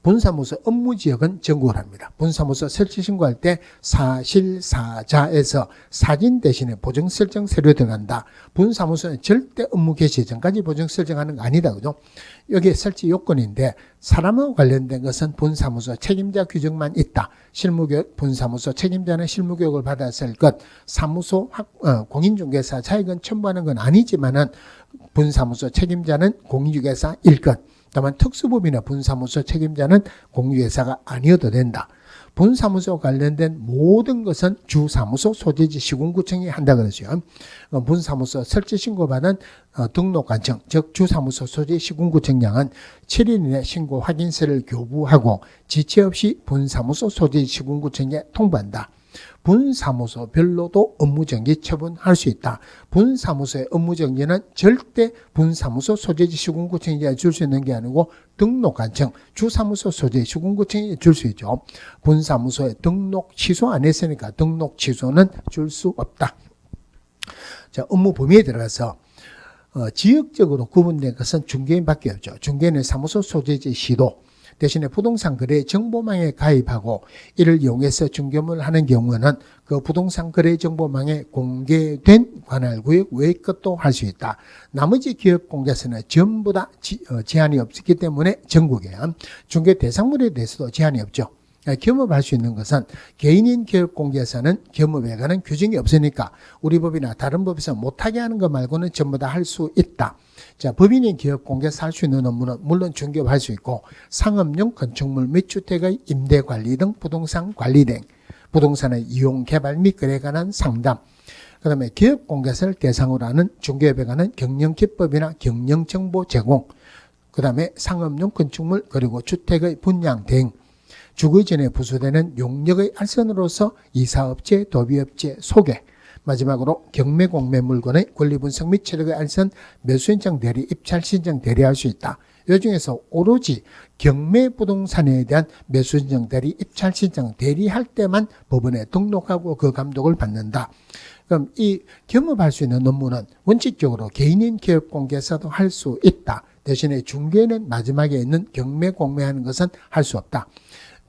분사무소 업무지역은 전국을 합니다. 분사무소 설치 신고할 때 사실사자에서 사진 대신에 보정 설정 서류 들어간다. 분사무소는 절대 업무 개시 전까지 보정 설정하는 거 아니다. 그죠? 여기 설치 요건인데 사람과 관련된 것은 분사무소 책임자 규정만 있다. 실무교육, 분사무소 책임자는 실무교육을 받았을 것, 사무소 공인중개사 자격은 첨부하는 건 아니지만은 분사무소 책임자는 공인중개사일 것. 다만 특수법이나 분사무소 책임자는 공유회사가 아니어도 된다. 분사무소 관련된 모든 것은 주사무소 소재지 시군구청이 한다 그러죠. 분사무소 설치 신고받은 등록관청, 즉 주사무소 소재 시군구청장은 7일 이내 신고 확인서를 교부하고 지체 없이 분사무소 소재지 시군구청에 통보한다. 분사무소별로도 업무정지 처분할 수 있다. 분사무소의 업무정지는 절대 분사무소 소재지 시군구청에 줄 수 있는 게 아니고 등록관청, 주사무소 소재지 시군구청에 줄 수 있죠. 분사무소에 등록 취소 안 했으니까 등록 취소는 줄 수 없다. 자, 업무 범위에 들어가서 지역적으로 구분된 것은 중개인밖에 없죠. 중개인은 사무소 소재지 시도, 대신에 부동산 거래 정보망에 가입하고 이를 이용해서 중개업을 하는 경우는 그 부동산 거래 정보망에 공개된 관할구역 외의 것도 할 수 있다. 나머지 기업공개서는 전부 다 제한이 없기 때문에 전국에 중개 대상물에 대해서도 제한이 없죠. 겸업할 수 있는 것은 개인인 기업공개사는 겸업에 관한 규정이 없으니까 우리 법이나 다른 법에서 못하게 하는 것 말고는 전부 다 할 수 있다. 자, 법인인 기업공개사 할 수 있는 업무는 물론 중개업할 수 있고 상업용 건축물 및 주택의 임대관리 등 부동산 관리 등 부동산의 이용 개발 및 거래에 관한 상담, 그 다음에 기업공개사를 대상으로 하는 중개업에 관한 경영기법이나 경영정보 제공, 그 다음에 상업용 건축물 그리고 주택의 분양 등 주거 이전에 부수되는 용역의 알선으로서 이사업체, 도비업체 소개, 마지막으로 경매 공매 물건의 권리분석 및 체력의 알선, 매수인정 대리, 입찰신청 대리할 수 있다. 이 중에서 오로지 경매 부동산에 대한 매수인정 대리, 입찰신청 대리할 때만 법원에 등록하고 그 감독을 받는다. 그럼 이 겸업할 수 있는 업무는 원칙적으로 개인인 기업공개사도 할 수 있다. 대신에 중개는 마지막에 있는 경매 공매하는 것은 할 수 없다.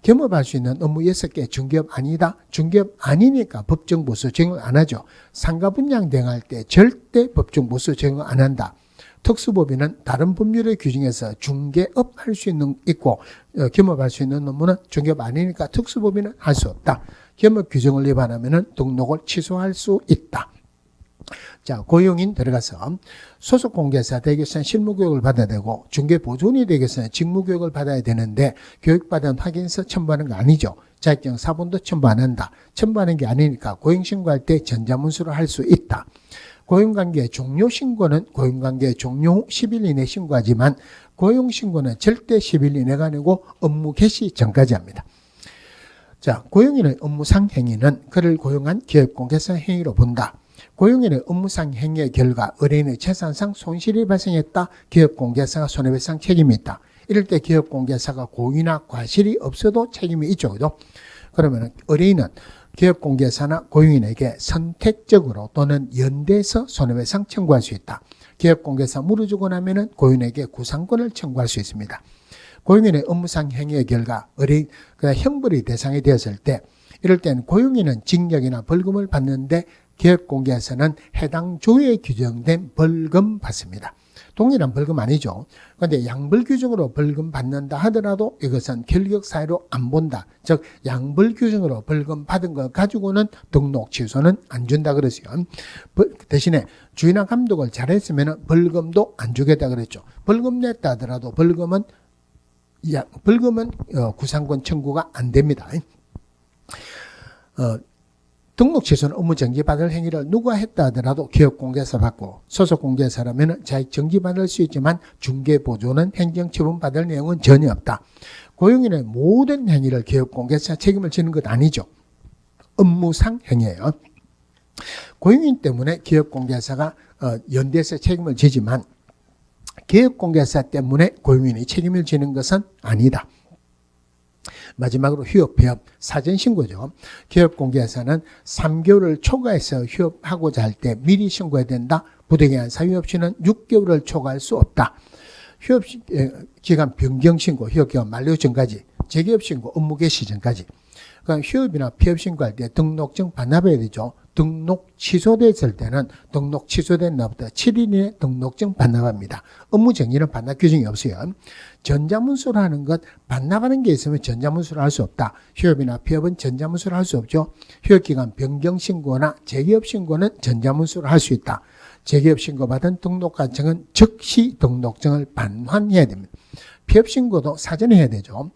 겸업할 수 있는 업무 6개 중개업 아니다. 중개업 아니니까 법정보수 적용 안 하죠. 상가 분양 대행할 때 절대 법정보수 적용 안 한다. 특수법인은 다른 법률의 규정에서 중개업 할 수 있는 있고 겸업할 수 있는 업무는 중개업 아니니까 특수법인은 할 수 없다. 겸업 규정을 위반하면 등록을 취소할 수 있다. 자, 고용인 들어가서 소속 공개사 되기 위해서는 실무교육을 받아야 되고 중개보조원이 되기 위해서는 직무교육을 받아야 되는데 교육받은 확인서 첨부하는 거 아니죠. 자격증 사본도 첨부 안 한다. 첨부하는 게 아니니까 고용신고할 때 전자문서로 할 수 있다. 고용관계 종료신고는 고용관계 종료 후 10일 이내 신고하지만 고용신고는 절대 10일 이내가 아니고 업무 개시 전까지 합니다. 자, 고용인의 업무상 행위는 그를 고용한 기업공개사 행위로 본다. 고용인의 업무상 행위의 결과 의뢰인의 재산상 손실이 발생했다. 기업공개사가 손해배상 책임이 있다. 이럴 때 기업공개사가 고의나 과실이 없어도 책임이 있죠. 그죠? 그러면 의뢰인은 기업공개사나 고용인에게 선택적으로 또는 연대해서 손해배상 청구할 수 있다. 기업공개사 물어주고 나면은 고용인에게 구상권을 청구할 수 있습니다. 고용인의 업무상 행위의 결과 형벌이 대상이 되었을 때 이럴 때는 고용인은 징역이나 벌금을 받는데 기업공개사는 해당 조에 규정된 벌금 받습니다. 동일한 벌금 아니죠. 그런데 양벌 규정으로 벌금 받는다 하더라도 이것은 결격 사유로 안 본다. 즉 양벌 규정으로 벌금 받은 것 가지고는 등록 취소는 안 준다 그랬어요. 대신에 주인한 감독을 잘했으면 벌금도 안 주겠다 그랬죠. 벌금 냈다 하더라도 벌금은 구상권 청구가 안 됩니다. 등록 취소는 업무 정지받을 행위를 누가 했다 하더라도 기업공개사 받고 소속공개사라면 자익 정지받을 수 있지만 중개보조는 행정처분받을 내용은 전혀 없다. 고용인의 모든 행위를 기업공개사 책임을 지는 것 아니죠. 업무상 행위예요. 고용인 때문에 기업공개사가 연대해서 책임을 지지만 기업공개사 때문에 고용인이 책임을 지는 것은 아니다. 마지막으로 휴업, 폐업, 사전신고죠. 기업공개사는 3개월을 초과해서 휴업하고자 할 때 미리 신고해야 된다. 부득이한 사유 없이는 6개월을 초과할 수 없다. 휴업기간 변경신고, 휴업기간 만료 전까지, 재개업신고, 업무 개시 전까지. 그러니까 휴업이나 폐업 신고할 때 등록증 반납해야 되죠. 등록 취소됐을 때는 등록 취소된 날부터 7일 이내 등록증 반납합니다. 업무 정리는 반납 규정이 없어요. 전자문서로 하는 것, 반납하는 게 있으면 전자문서로 할 수 없다. 휴업이나 폐업은 전자문서로 할 수 없죠. 휴업기간 변경신고나 재개업신고는 전자문서로 할 수 있다. 재개업신고 받은 등록과정은 즉시 등록증을 반환해야 됩니다. 폐업신고도 사전에 해야 되죠.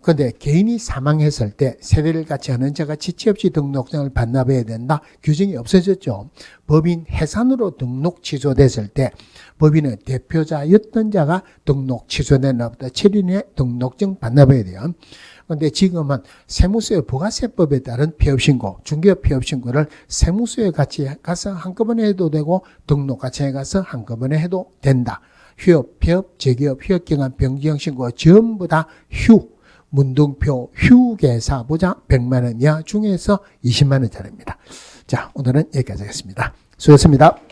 그런데 개인이 사망했을 때 세대를 같이 하는 자가 지체 없이 등록증을 반납해야 된다. 규정이 없어졌죠. 법인 해산으로 등록 취소됐을 때 법인의 대표자였던 자가 등록 취소된 날부터 7일 이내 등록증 반납해야 돼요. 그런데 지금은 세무서의 부가세법에 따른 폐업신고, 중개업 폐업신고를 세무서에 같이 가서 한꺼번에 해도 되고 등록과정에 가서 한꺼번에 해도 된다. 휴업, 폐업, 재개업, 휴업기간 변경신고 전부 다 문둥표 휴게사보자 100만 원 이하 중에서 20만 원짜리입니다. 자, 오늘은 여기까지 하겠습니다. 수고했습니다.